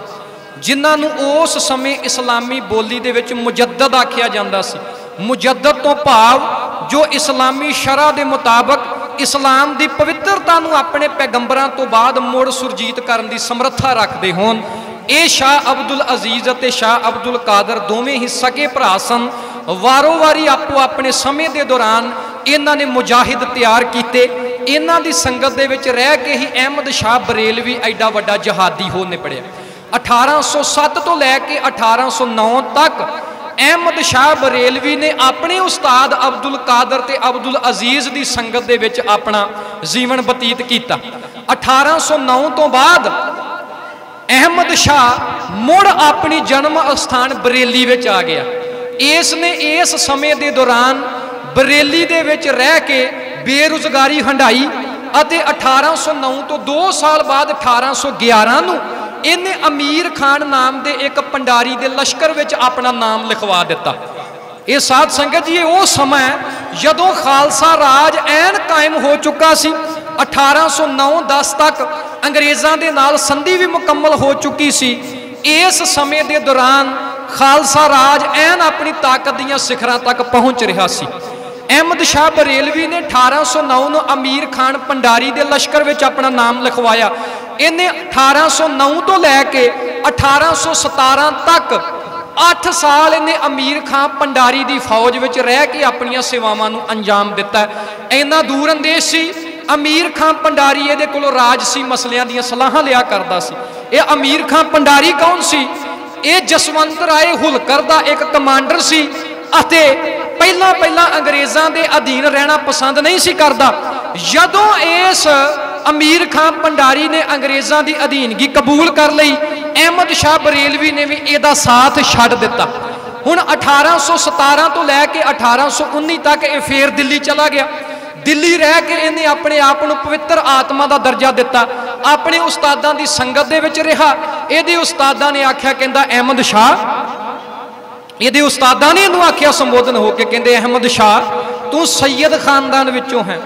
जिन्होंने उस समय इस्लामी बोली दे विच मुजद्दद आख्या जाता सी। मुजद्दद तो भाव जो इस्लामी शरह के मुताबक इस्लाम की पवित्रता नूं अपने पैगंबरां तो बाद मुड़ सुरजीत करने की समर्था रखते होन। ये शाह अब्दुल अजीज और शाह अब्दुल कादर दोवें ही सगे भरा सन। वारों वारी आपो अपने समय के दौरान इन्हां ने मुजाहिद तैयार किए। इन्हां दी संगत दे विच रह के ही अहमद शाह बरेलवी एडा वड्डा जहादी हो निपड़िया। 1807 तो लैके 1809 तक अहमद शाह बरेलवी ने अपने उस्ताद अब्दुल कादर ते अब्दुल अजीज की संगत दे विच अपना जीवन बतीत किया। 1809 तो बाद अहमद शाह मुड़ अपनी जन्म स्थान बरेली विच आ गया। इसने इस समय के दौरान बरेली दे विच रह के बेरोजगारी हंडाई अते 1809 तो 2 साल बाद 1811 नूं इन्हें अमीर खान नाम के एक भंडारी के लश्कर विच अपना नाम लिखवा दिता। ये साध संगत जी वो समय जदों खालसा राज ऐन कायम हो चुका सी। 1809-10 तक अंग्रेज़ों के नाल संधि भी मुकम्मल हो चुकी सी। इस समय के दौरान खालसा राज ऐन अपनी ताकत दीयां शिखरां तक पहुँच रहा सी। अहमद शाह बरेलवी ने 1809 में अमीर खान भंडारी के लश्कर विच अपना नाम लिखवाया। इन्हें 1809 तो लैके 1817 तक 8 साल इन्हें अमीर खान भंडारी की फौज विच रह के अपन सेवावां नूं अंजाम दिता। इन्ना दूर अंदेश सी। अमीर खान भंडारी ये कोलों राजसी मसलियां दी सलाहां लिया करता सी। ये अमीर खान भंडारी कौन सी? ये जसवंत राय हुलकर का एक कमांडर सी अते पहला अंग्रेज़ों के अधीन रहना पसंद नहीं सी करता। जदों इस अमीर खान भंडारी ने अंग्रेज़ों की अधीनगी कबूल कर ली, अहमद शाह बरेलवी ने भी इसका साथ छड्ड दिता। हुण 1817 तो लैके 1819 तक ये फिर दिल्ली चला गया। दिल्ली रह के इन्हें अपने आप को पवित्र आत्मा का दर्जा दिता। अपने उस्तादां की संगत दे विच रहा। ये उस्तादां ने आख्या कहंदा अहमद शाह, ये उस्तादां ने इहनूं आख्या संबोधन होकर कहंदे अहमद शाह तू सैयद खानदान विचों है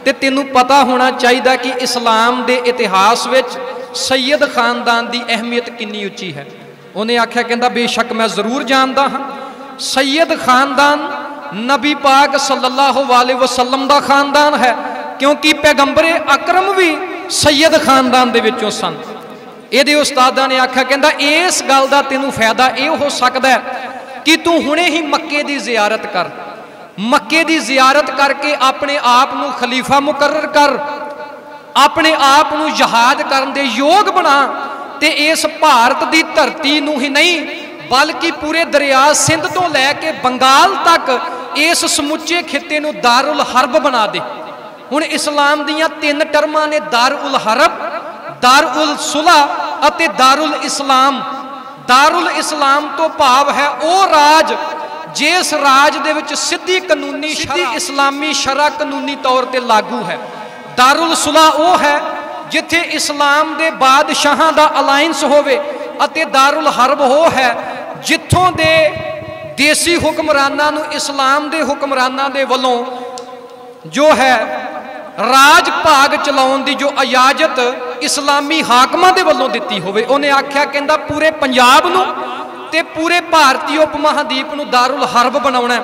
ते तैनूं पता होना चाहिए कि इस्लाम के इतिहास विच सैयद खानदान की अहमियत कितनी उच्ची है। उन्हें आख्या कहता बेशक मैं जरूर जानता हाँ, सैयद खानदान नबी पाक सल्लल्लाहु अलैहि वसल्लम का खानदान है, क्योंकि पैगंबरे अकरम भी सैयद खानदान दे विचों सन। ये उस्तादा ने आख्या कहता इस गल का तेनों फायदा यह हो सकता है कि तू हुणे ही मक्के की जियारत कर, मक्के की जियारत करके अपने आप को खलीफा मुकर्रर कर, अपने आप को जहाद करने दे योग बना, ते इस भारत की धरती नूं ही नहीं बल्कि पूरे दरिया सिंध तो लैके बंगाल तक इस समुचे खिते नूं दारुल हरब बना दे। हुण इस्लाम दीयां 3 टर्मां ने, दारुल हरब, दारुल सुलह अते दारुल इस्लाम। दारुल इस्लाम तो भाव है वो राज जिस राज दे विच सीधी कानूनी इस्लामी शरा कानूनी तौर पर लागू है। दारुल सुलह वो है जिथे इस्लाम दे बादशाहां दा अलायंस होवे, अते दारुल हरब वो है जिथों दे देसी हुक्मरानां नूं इस्लाम दे हुक्मरानां दे वल्लों जो है राज भाग चलाउण दी जो इजाजत इस्लामी हाकमां दे वल्लों दित्ती होवे। उन्हें आख्या कहंदा पूरे पंजाब नूं ते पूरे भारतीय उप महादीप नूं दारुल हरब बनाउणा,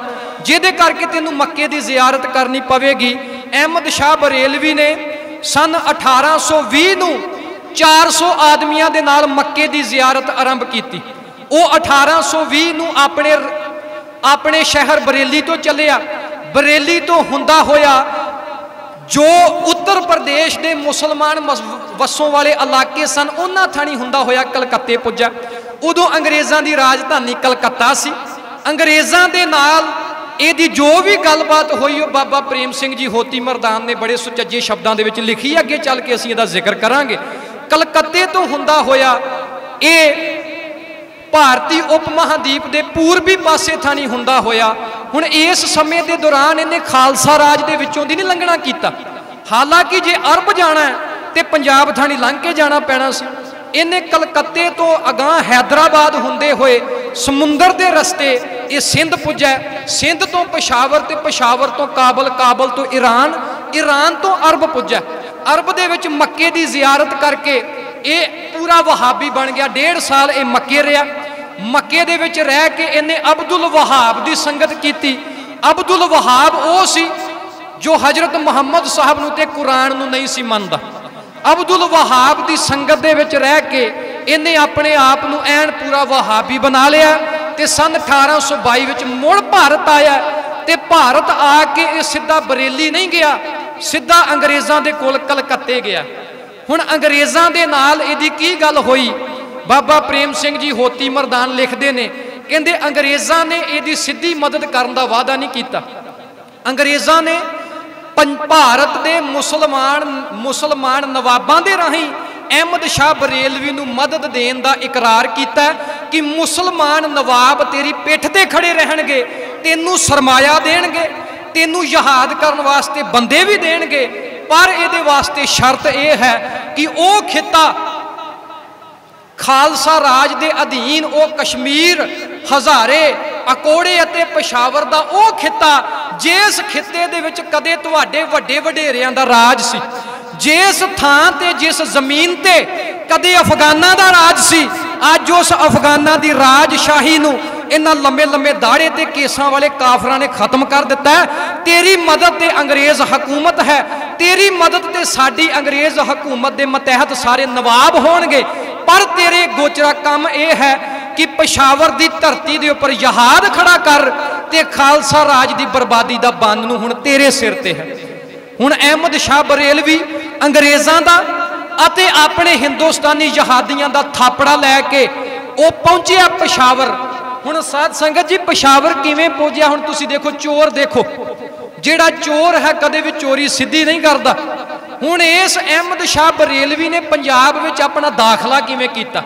जिहदे करके तैनूं मक्के दी जियारत करनी पवेगी। अहमद शाह बरेलवी ने सन 1820 नूं 400 आदमियों के नाल मक्के की जियारत आरंभ की। वो 1820 नूं अपने शहर बरेली तो चलिया। बरेली तो हुंदा होया जो उत्तर प्रदेश के मुसलमान वसों वाले इलाके सन उन्हां थाणी हुंदा होया कलकत्ते पुजा। उदों अंग्रेज़ां की राजधानी कलकत्ता सी। अंग्रेज़ां दे नाल ਇਹਦੀ जो भी गलबात हुई वो बाबा प्रेम सिंह जी होती मरदान ने बड़े सुचज्जे शब्दों के लिखी। अगे चल के असीं इहदा जिक्र करांगे। कलकत्ते तो हुंदा होया ये भारतीय उप महादीप के पूर्वी पासे थानी हुंदा होया। हुण इस समय के दौरान इन्हें खालसा राज के विचों दी नहीं लंघना कीता। हालांकि जे अरब जाना है तो पंजाब थानी लंघ के जाना पैना सी। इन्हें कलकत्ते तो अगां हैदराबाद हुंदे होए समुंदर के रस्ते ये सिंध पुजा। सिंध तो पेशावर ते पेशावर तो काबल, काबल तो ईरान, ईरान तो अरब पुजा। अरब दे विच मक्के की जियारत करके ये पूरा वहाबी बन गया। 1.5 साल ये मक्के रहा। मक्के दे विच रह के इन्हें अब्दुल वहाब की संगत की। अब्दुल वहाब वो सी जो हजरत मुहम्मद साहब नूं ते कुरान नूं नहीं सी मनदा। अब्दुल वहाब की संगत दे विच रह के इन्हें अपने आप नूं ऐन पूरा वहाबी बना लिया। ते सन 1822 विच मुड़ भारत आया। ते भारत आके ये सीधा बरेली नहीं गया, सीधा अंग्रेज़ां दे कोल कलकत्ते गया। हुण अंग्रेज़ां दे नाल इहदी की गल होई, बाबा प्रेम सिंह जी होती मरदान लिखते हैं, कहते अंग्रेज़ां ने इहदी सीधी मदद करने का वादा नहीं किया। अंग्रेज़ां ने भारत के मुसलमान नवाबां दे राहीं अहमद शाह बरेलवी नूं मदद देने का इकरार किया कि मुसलमान नवाब तेरी पिठ ते खड़े रहणगे, तेनू सरमाया देणगे, तेनू जहाद करने वास्ते बंदे भी देणगे, पर इहदे वास्ते शर्त यह है कि वह खिता खालसा राज के अधीन वो कश्मीर, हज़ारे, अकोड़े अते पेशावर का वो खिता जिस खिते दे विच कदे तुहाडे वड्डे वडेरियां दा राज सी, जिस थां ते जिस जमीन ते कदे अफगाना दा राज सी, अज उस अफगाना दी राजशाही नूं इन्हां लंबे लंबे दाड़े ते केसां वाले काफरां ने खत्म कर दिता है। तेरी मदद ते अंग्रेज़ हुकूमत है, तेरी मदद ते साडी अंग्रेज़ हुकूमत दे मतहत सारे नवाब होणगे, पर तेरे गोचरा काम यह है कि पेशावर की धरती के उपर जहाद खड़ा कर ते खालसा राज की बर्बादी का बंद नूं हुण तेरे सिर ते है। हुण अहमद शाह बरेलवी अंग्रेज़ां दा अते अपने हिंदुस्तानी जहादियां दा थापड़ा लैके वो पहुंचिया पेशावर। हुण साध संगत जी पेशावर किवें पहुंचिया? हुण तुसीं देखो, चोर देखो, जिहड़ा चोर है कदे भी चोरी सीधी नहीं करता। हुण इस अहमद शाह बरेलवी ने पंजाब विच अपना दाखला किवें कीता?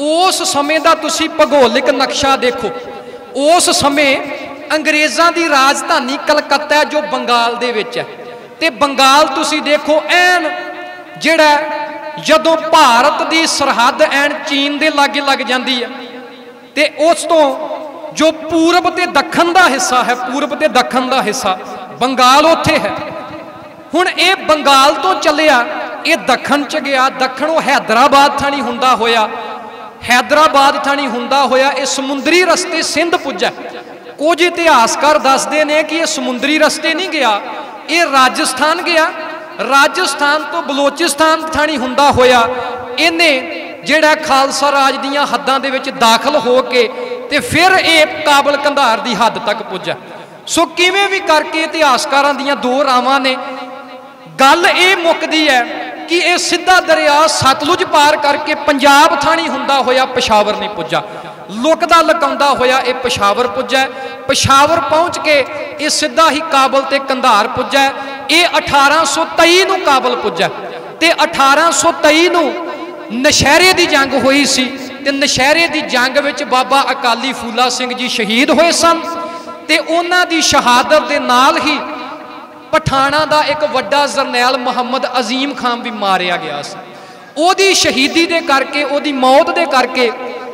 उस समय का तुसीं भूगोलिक नक्शा देखो। उस समय अंग्रेज़ां दी राजधानी कलकत्ता जो बंगाल दे विच है, ते बंगाल तुसीं देखो ऐन जिहड़ा जदों भारत की सरहद ऐन चीन के लागे लग जाती है, ते उस तो जो पूरब ते दखन का हिस्सा है, पूरब ते दखन का हिस्सा बंगाल उत्थे है। हुण ये बंगाल तो चलिया, ये दखन च गया, दखणों हैदराबाद थानी हुंदा होया हैदराबाद थानी हुंदा होया ये समुंदरी रस्ते सिंध पुज्जा। कुछ इतिहासकार दसदे ने कि यह समुंदरी रस्ते नहीं गया, ये राजस्थान गया। राजस्थान तो बलोचिस्तान थानी हुंदा होया इन्हें जिहड़ा खालसा राज दीयां हद्दां दे विच दाखिल हो के ते फिर ये काबल कंधार दी हद तक पुज्जा। सो किवें भी करके इतिहासकारां दीयां दो रावां ने। गल ये मुकदी है कि यह सीधा दरिया सतलुज पार करके पंजाब थानी हुंदा होया पेशावर नहीं पुज्जा, लुकदा लकाउंदा होया ये पेशावर पुज्जा। पेशावर पहुँच के ये सीधा ही काबल ते कंधार पुज्जा। ये 1823 नूं काबल पुज्जा ते 1823 नूं नशहरे की जंग हुई सी ते नशहरे की जंग विच बाबा अकाली फूला सिंह जी शहीद होए सन ते उन्हां दी शहादत दे नाल ही पठाणा दा एक वड्डा जरनैल मुहम्मद अजीम खान भी मारिया गया सी। ओदी शहीदी दे करके, ओदी मौत दे करके,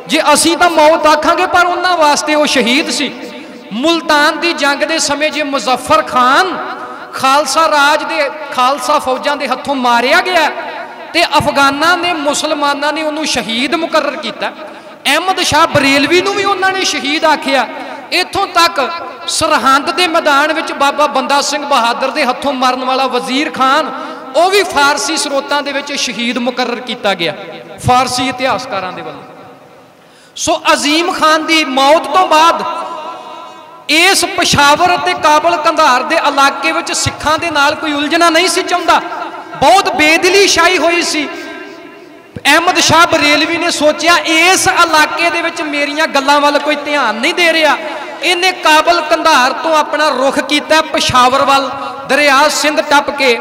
जे असीं तां मौत आखांगे पर उन्हां वास्ते वो शहीद सी। मुल्तान दी जंग दे समय जे मुजफ्फर खान खालसा राज दे खालसा फौजां दे हत्थों मारिया गया ते अफगाना ने मुसलमाना ने उन्होंने शहीद मुकर्रर किया। अहमद शाह बरेलवी नूं भी उन्होंने शहीद आखिया। इत्थों तक सरहंद के मैदान में बाबा बंदा सिंह बहादुर के हथों मरन वाला वजीर खान वह भी फारसी स्रोतों के शहीद मुकर्रर किया गया फारसी इतिहासकारों के वालों। सो अजीम खान की मौत तो बाद इस पेशावर ते काबल कंधार के इलाके में सिखां दे नाल कोई उलझना नहीं सी चाहता, बहुत बेदिली शाही हुई सी। अहमद शाह बरेलवी ने सोचा इस इलाके दे विच मेरियां गल्लां वाल कोई ध्यान नहीं दे रहा, इन्हें काबल कंधार तो अपना रुख किया पेशावर वाल, दरिया सिंध टप के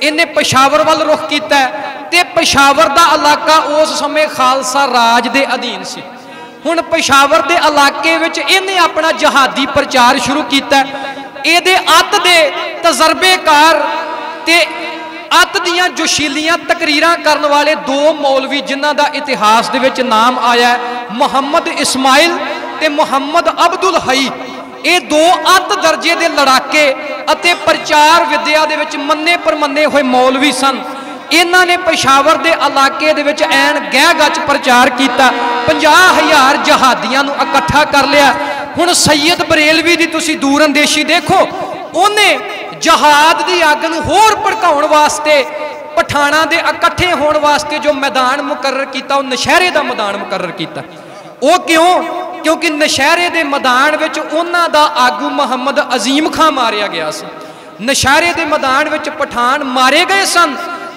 इन्हें पेशावर वाल रुख किया ते पेशावर दा इलाका उस समय खालसा राज दे अधीन सी। हुण पेशावर दे इलाके विच इन्हें अपना जहादी प्रचार शुरू किया। इहदे अत दे तजर्बेकार ते अत दियां जोशीलियां तकरीरां करन वाले दो मौलवी जिन्हां दा इतिहास दे विच नाम आया है, मुहम्मद इस्माइल ते मुहम्मद अब्दुल हई। ये दो अत दर्जे के लड़ाके अते प्रचार विद्या दे विच मन्ने परमन्ने हुए मौलवी सन। इन्हां ने पेशावर के इलाके दे विच ऐन गह गच प्रचार किया, 50,000 जहादियां नूं इकट्ठा कर लिया। हुण सैयद बरेलवी की तुसीं दूरअंदेशी देखो, उन्हें जहाद की अग नूं होर भड़काउण वास्ते पठाणा दे इकट्ठे होने वास्ते जो मैदान मुकर्रर किया, नशहरे का मैदान मुकर्रर किया। वो क्यों? क्योंकि नशहरे के मैदान में उन्हां दा आगू मुहम्मद अजीम खां मारिया गया सी। नशहरे के मैदान में पठान मारे गए सन।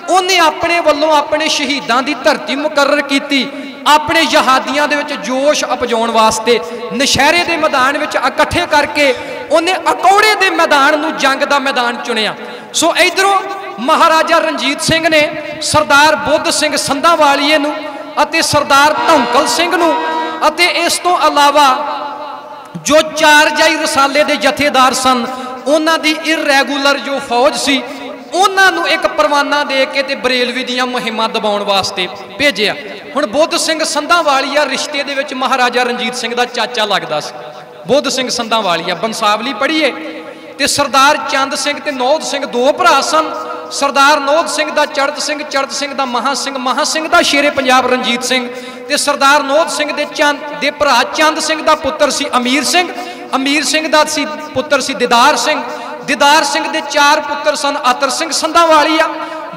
उन्हें अपने वालों अपने शहीदों की धरती मुकर्रर की, अपने जहादियों के जोश उपजाउण वास्ते नशहरे के मैदान में इकट्ठे करके उन्हें अकौड़े के मैदान नूं जंग का मैदान चुनिया। सो इधरों महाराजा रणजीत सिंह ने सरदार बुद्ध सिंह संधावालीए नूं अते सरदार धौंकल सिंह नूं अते इस तो अलावा जो चारजाई रसाले के जथेदार सन उन्हां दी इररेगुलर जो फौज सी उन्होंने एक परवाना दे के ते बरेलवी दियां मुहिमां दबाउण वास्ते भेजिया। हुण बुद्ध सिंह संधावालीआ रिश्ते दे विच महाराजा रणजीत सिंह दा चाचा लगदा सी। बुद्ध सिंह संधावालीआ बंसावली पढ़ीए ते सरदार चंद सिंह ते नौध सिंह दो भरा सन। सरदार नौध सिंह दा चढ़त सिंह दा महा सिंह दा शेरे पंजाब रणजीत सिंह ते सरदार नौध सिंह दे भरा चंद सिंह दा पुत्र सी अमीर सिंह दा सी पुत्र सी दीदार सिंह दे 4 पुत्र सन, अतर सिंह संधावालीआ,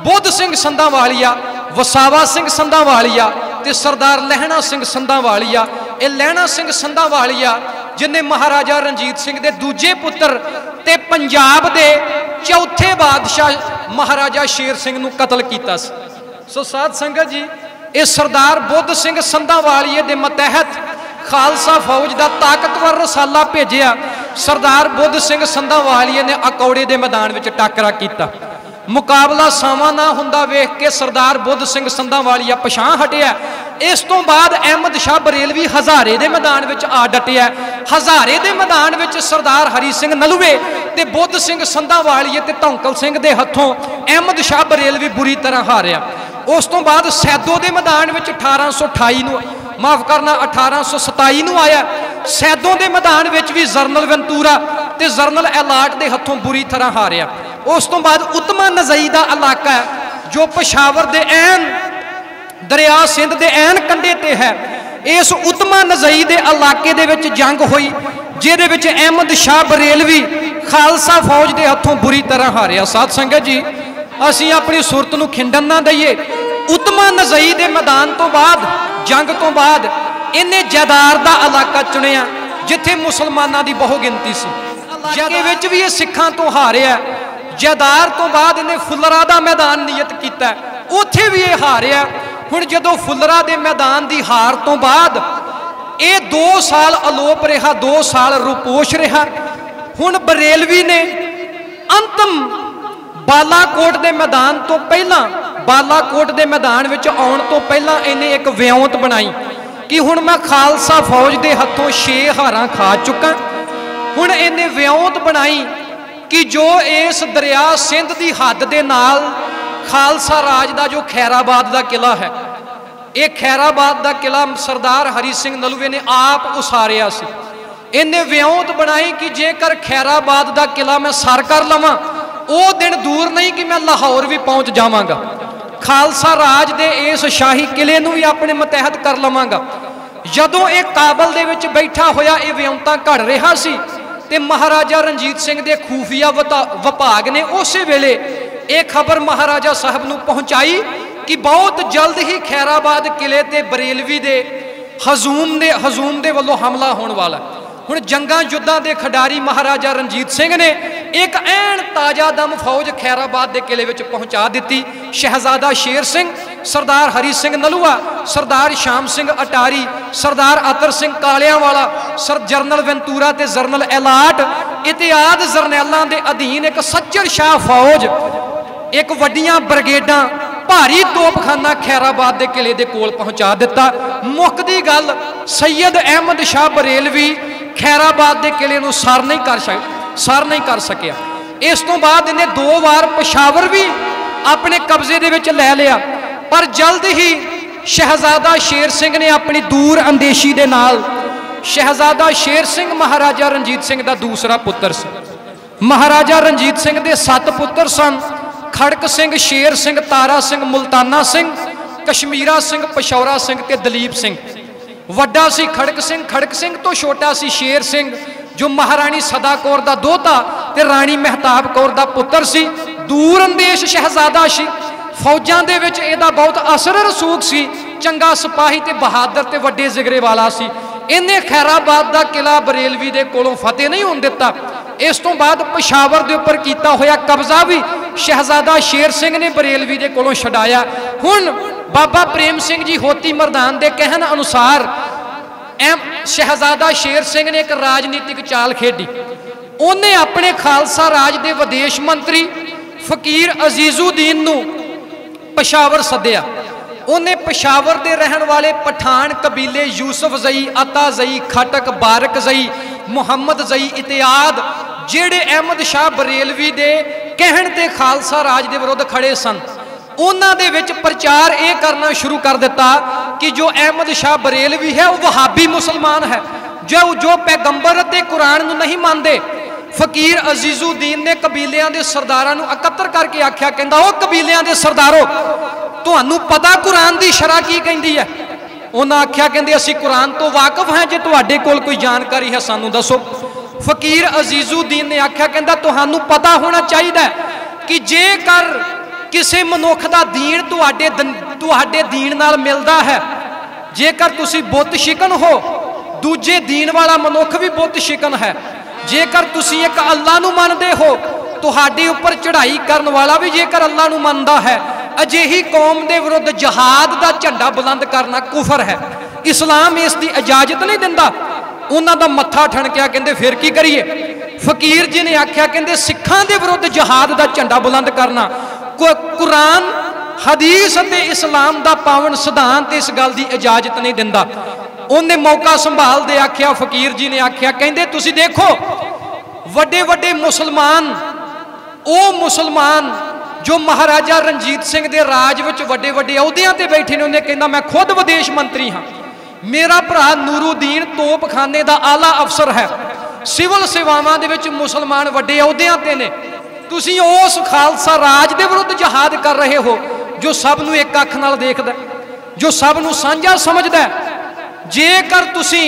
बुद्ध सिंह संधावालीआ, वसावा सिंह संधावालीआ ते सरदार लहणा सिंह संधावालीआ। ये लहणा सिंह संधावालीआ जिन्हें महाराजा रणजीत सिंह दे दूजे पुत्र ते पंजाब दे चौथे बादशाह महाराजा शेर सिंह नूं कतल किया। सो साध संगत जी, ये सरदार बुद्ध सिंह संधावालीए दे मतहत खालसा फौज का ताकतवर रसाला भेजिया। सरदार बुद्ध सिंह संधावालीए ने अकौड़े के मैदान में टाकरा किया। मुकाबला सावा ना हुंदा वेख के सरदार बुद्ध सिंह संधावालीआ पछां हटिया। इस तो बाद अहमद शाह बरेलवी हज़ारे के मैदान में आ डटिया। हज़ारे के मैदान में सरदार हरी सिंह नलवे ते बुद्ध सिंह संधावालीए ते धौंकल सिंह के हथों अहमद शाह बरेलवी बुरी तरह हारिया। उस तो बाद सैदो के मैदान में 1828 माफ करना 1827 नूं आया। सैदों के मैदान में भी जरनल वेंतूरा ते जरनल एलाट के हथों बुरी तरह हारिया। उस तो बाद उत्तमा नज़ई का इलाका है जो पेशावर के ऐन दरिया सिंध के ऐन कंढे ते है। इस उत्तमा नज़ई के इलाके दे विच जंग हुई जिहदे विच अहमद शाह बरेलवी खालसा फौज के हथों बुरी तरह हारिया। साध संगत जी असी अपनी सुरत नूं खिंडन ना दईए। उत्तमा नज़ई के मैदान तो बाद जंग तो बाद इन्हें जैदार का इलाका चुनिया जिथे मुसलमानों की बहु गिनती सी। इलाके विच भी ये सिखां तो हारिया। जैदार तो बाद इन्हें फुलरा का मैदान नियत किया, उत्थे भी ये हारिया। हुण जदों फुलरा के मैदान की हार तो बाद ये 2 साल अलोप रहा, 2 साल रुपोश रहा। हुण बरेलवी ने अंतिम बालाकोट के मैदान तो पहला, बालाकोट के मैदान में आउण तो पहला इन्हें एक विਉਂत बनाई कि हुण मैं खालसा फौज के हथों 6 हारां खा चुका। हुण इन्हें विਉਂत बनाई कि जो इस दरिया सिंध की हद के नाल खालसा राज का जो खैराबाद का किला है, ये खैराबाद का किला सरदार हरी सिंह नलूए ने आप उसारिया सी। इन्हें विਉਂत बनाई कि जेकर खैराबाद का किला मैं सर कर लवां, वो दिन दूर नहीं कि मैं लाहौर भी पहुँच जावांगा, खालसा राज के इस शाही किले नूं भी अपने मतहत कर लवांगा। जदों ये काबल दे विच बैठा होया ये विਉਂतां घड़ रहा सी ते महाराजा रणजीत सिंह के खूफिया विभाग ने उस वेले ये खबर महाराजा साहब नूं पहुँचाई कि बहुत जल्द ही खैराबाद किले ते बरेलवी दे हजूम दे वल्लों हमला होने वाला। हुण जंगां युद्धां दे खिडारी महाराजा रणजीत सिंह ने एक ऐन ताज़ा दम फौज खैराबाद के किले विच पहुँचा दी। शहजादा शेर सिंह, सरदार हरी सिंह नलूआ, सरदार शाम सिंह अटारी, सरदार अतर सिंह कालियावाला, जनरल वेंतूरा ते जनरल एलाट इत्यादि जरनैलों के अधीन एक सच्चर शाह फौज, एक वड्डियां ब्रिगेडां, भारी तोपखाना खैराबाद के किले के कोल पहुँचा दिता। मुकदी गल सैयद अहमद शाह बरेलवी खैराबाद के किले नूं सर नहीं कर सकिया। इस तो बाद इन्हें 2 बार पेशावर भी अपने कब्जे दे विच लै लिया, पर जल्द ही शहजादा शेर सिंह ने अपनी दूर अंदेशी दे नाल, शहजादा शेर सिंह महाराजा रणजीत सिंह का दूसरा पुत्र सी। महाराजा रणजीत सिंह के 7 पुत्र सन, खड़क सिंह, शेर सिंह, तारा सिंह, मुल्ताना सिंह, कश्मीरा सिंह, पशौरा सिंह ते दलीप सिंह। वड्डा सी खड़क सिंह, खड़क सिंह तो छोटा सी शेर सिंह जो महाराणी सदा कौर का दोता ते राणी महताब कौर का पुत्र सी। दूर अंदेश शहजादा सी, फौजां दे विच इहदा बहुत असर रसूख सी, चंगा सिपाही ते बहादुर ते वड्डे जिगरे वाला सी। इन्हें खैराबाद का किला बरेलवी दे कोलों फतेह नहीं होने दिता। इस तो बाद पेशावर के उपर किया होया कब्जा भी शहजादा शेर सिंह ने बरेलवी के कोलों छड़ाया। हुण बाबा प्रेम सिंह जी होती मरदान के कहन अनुसार शहजादा शेर सिंह ने एक राजनीतिक चाल खेडी। उन्हें अपने खालसा राज के विदेश मंत्री फकीर अजीजुद्दीन नूं पेशावर सद्या। उन्हें पेशावर के रहने वाले पठान कबीले यूसुफ जई, अता जई, खटक, बारक जई, मुहम्मद जई इत्याद जेड़े अहमद शाह बरेलवी के कहण ते खालसा राज के विरुद्ध खड़े सन, उन्हां दे विच प्रचार ये करना शुरू कर दिता कि जो अहमद शाह बरेलवी है वह वहाबी मुसलमान है, जो पैगंबर ते कुरान नूं नहीं मानते। फकीर अजीजुद्दीन ने कबीलियां दे सरदारां नूं एकत्र करके आख्या, कहंदा ओ कबीलियां दे सरदारो, तुहानूं पता कुरान की शरह की कहंदी है? उन्हां आख्या, कहंदे असीं कुरान तो वाकफ हैं, जे तुहाडे कोल कोई जानकारी है सानूं दसो। फकीर अजीजुद्दीन ने आख्या, कहंदा तुहानूं पता होना चाहिए कि जेकर किसी मनुख का दीन तुहाडे दीन नाल मिलता है, जेकर तुसी बुत शिकन हो, दूजे दीन वाला मनुख भी बुत शिकन है। जेकर तुसी एक अल्लाह नूं मनदे हो, तुहाडे उपर चढ़ाई करन वाला भी जेकर अल्लाह नूं मनदा है, अजिही कौम के विरुद्ध जहाद का झंडा बुलंद करना कुफर है, इस्लाम इसकी इजाजत नहीं दिंदा। उन्हां दा मत्था ठणकिया, कहंदे फिर की करिए? फकीर जी ने आख्या, कहंदे सिखां दे विरुद्ध जहाद का झंडा बुलंद करना कुरान हदीस ते इस्लाम का पावन सिद्धांत इस गल की इजाजत नहीं दिंदा। उन्हें मौका संभाल दे आख्या, फकीर जी ने आख्या, कहंदे तुसी देखो वड्डे वड्डे मुसलमान, वो मुसलमान जो महाराजा रणजीत सिंह के राज विच वड्डे वड्डे अहुदियां ते बैठे ने। उन्हें कहंदा मैं खुद विदेश मंत्री हाँ, मेरा भरा नूरुद्दीन तोपखाने का आला अफसर है, सिविल सेवावां दे विच मुसलमान वड्डे अहुदियां ते ने। तुसी उस खालसा राज के विरुद्ध जहाद कर रहे हो जो सब नूं एक अख नाल देखदा, जो सब नूं सांझा समझदा। जेकर तुसी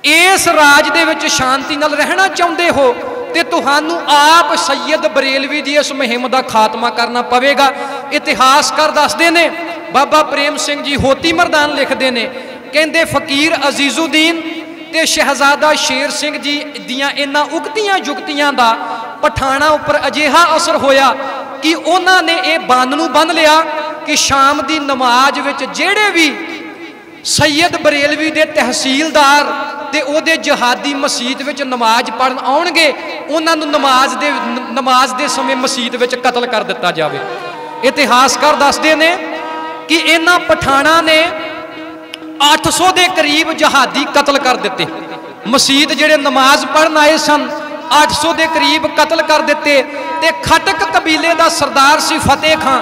इस राज दे विच शांति नाल रहना चाहुंदे हो तो तुहानू आप सैयद बरेलवी की इस मुहिम का खात्मा करना पवेगा। इतिहासकार दसदे ने, बाबा प्रेम सिंह जी होती मरदान लिखते हैं, कहते फकीर अजीजुद्दीन ते शहजादा शेर सिंह जी दियां इन्हां उगतियां जुगतियां दा पठाना उपर अजिहा असर होया कि उन्होंने ये बंद नूं बन लिया कि शाम की नमाज विच जिहड़े भी सैयद बरेलवी दे तहसीलदार ते ओदे जहादी मसीत विच नमाज पढ़न आउणगे उन्हां नूं नमाज दे समय मसीत विच कतल कर दिता जावे। इतिहासकार दसदे ने कि इन्हां पठाणा ने 800 के करीब जहादी कतल कर दिते। मसीत जिहड़े नमाज पढ़न आए सन 800 के करीब कतल कर दिते। ते खटक कबीले का सरदार सी फतेह खां,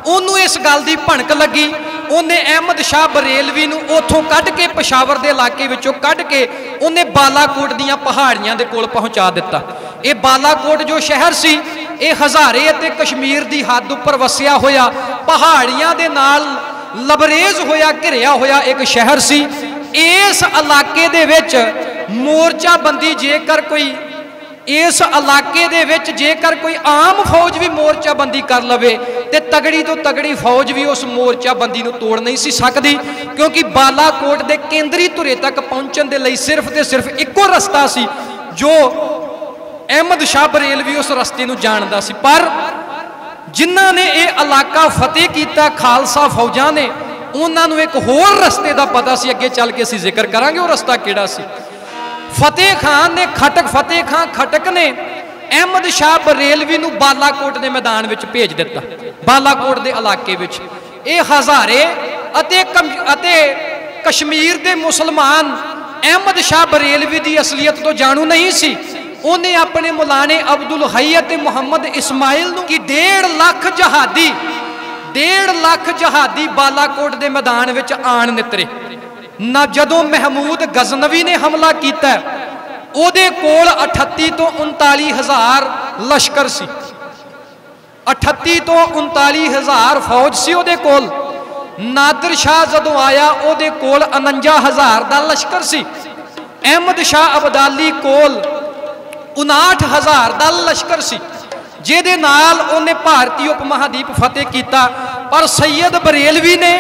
उन्होंने इस गल की भणक लगी, उन्हें अहमद शाह बरेलवी नूं उथों कढ़ के पेशावर के इलाके विचों कढ़ के उन्हें बालाकोट दीयां पहाड़ियां दे कोल पहुंचा दिता। ये बालाकोट जो शहर सी ये हज़ारे अते कश्मीर की हद उपर वसिया होया पहाड़ियां दे नाल लबरेज होया घिरिया होया एक शहर सी। इस इलाके दे विच मोर्चाबंदी जेकर कोई इस इलाके दे विच जेकर कोई आम फौज भी मोर्चाबंदी कर लवे ते तगड़ी तो तगड़ी फौज भी उस मोर्चाबंदी नूं तोड़ नहीं सी सकदी, क्योंकि बालाकोट दे केंद्री धुरे तक पहुंचण दे लई सिर्फ ते सिर्फ इक्को रस्ता सी जो अहमद शाह बरेलवी उस रस्ते नूं जानदा सी। पर जिन्हां ने ये इलाका फतेह किया खालसा फौजां ने उन्हां नूं एक होर रस्ते का पता सी, अगे चल के असीं जिक्र करांगे वो रस्ता किहड़ा सी। फतेह खान ने फतेह खां खटक ने अहमद शाह बरेलवी नूं बालाकोट के मैदान में भेज दिता। बालाकोट के इलाके में ये हज़ारे अते कश्मीर के मुसलमान अहमद शाह बरेलवी की असलीयत तो जाणू नहीं सी। उन्हें अपने मुलाने अब्दुल हई अते मुहम्मद इस्माइल नूं कि 1.5 लाख जहादी बालाकोट के मैदान में आण नितरे ना। जदों महमूद गजनवी ने हमला किया उहदे कोल 38 तो 39 हज़ार लश्कर सी, 38 तो 39 हज़ार फौज सी उहदे कोल। नादिर शाह जदों आया उहदे कोल 49 हज़ार का लश्कर सी। अहमद शाह अब्दाली कोल 59 हज़ार का लश्कर सी, जिहदे नाल उन्हें भारतीय उपमहादीप फतेह किया। पर सैयद बरेलवी ने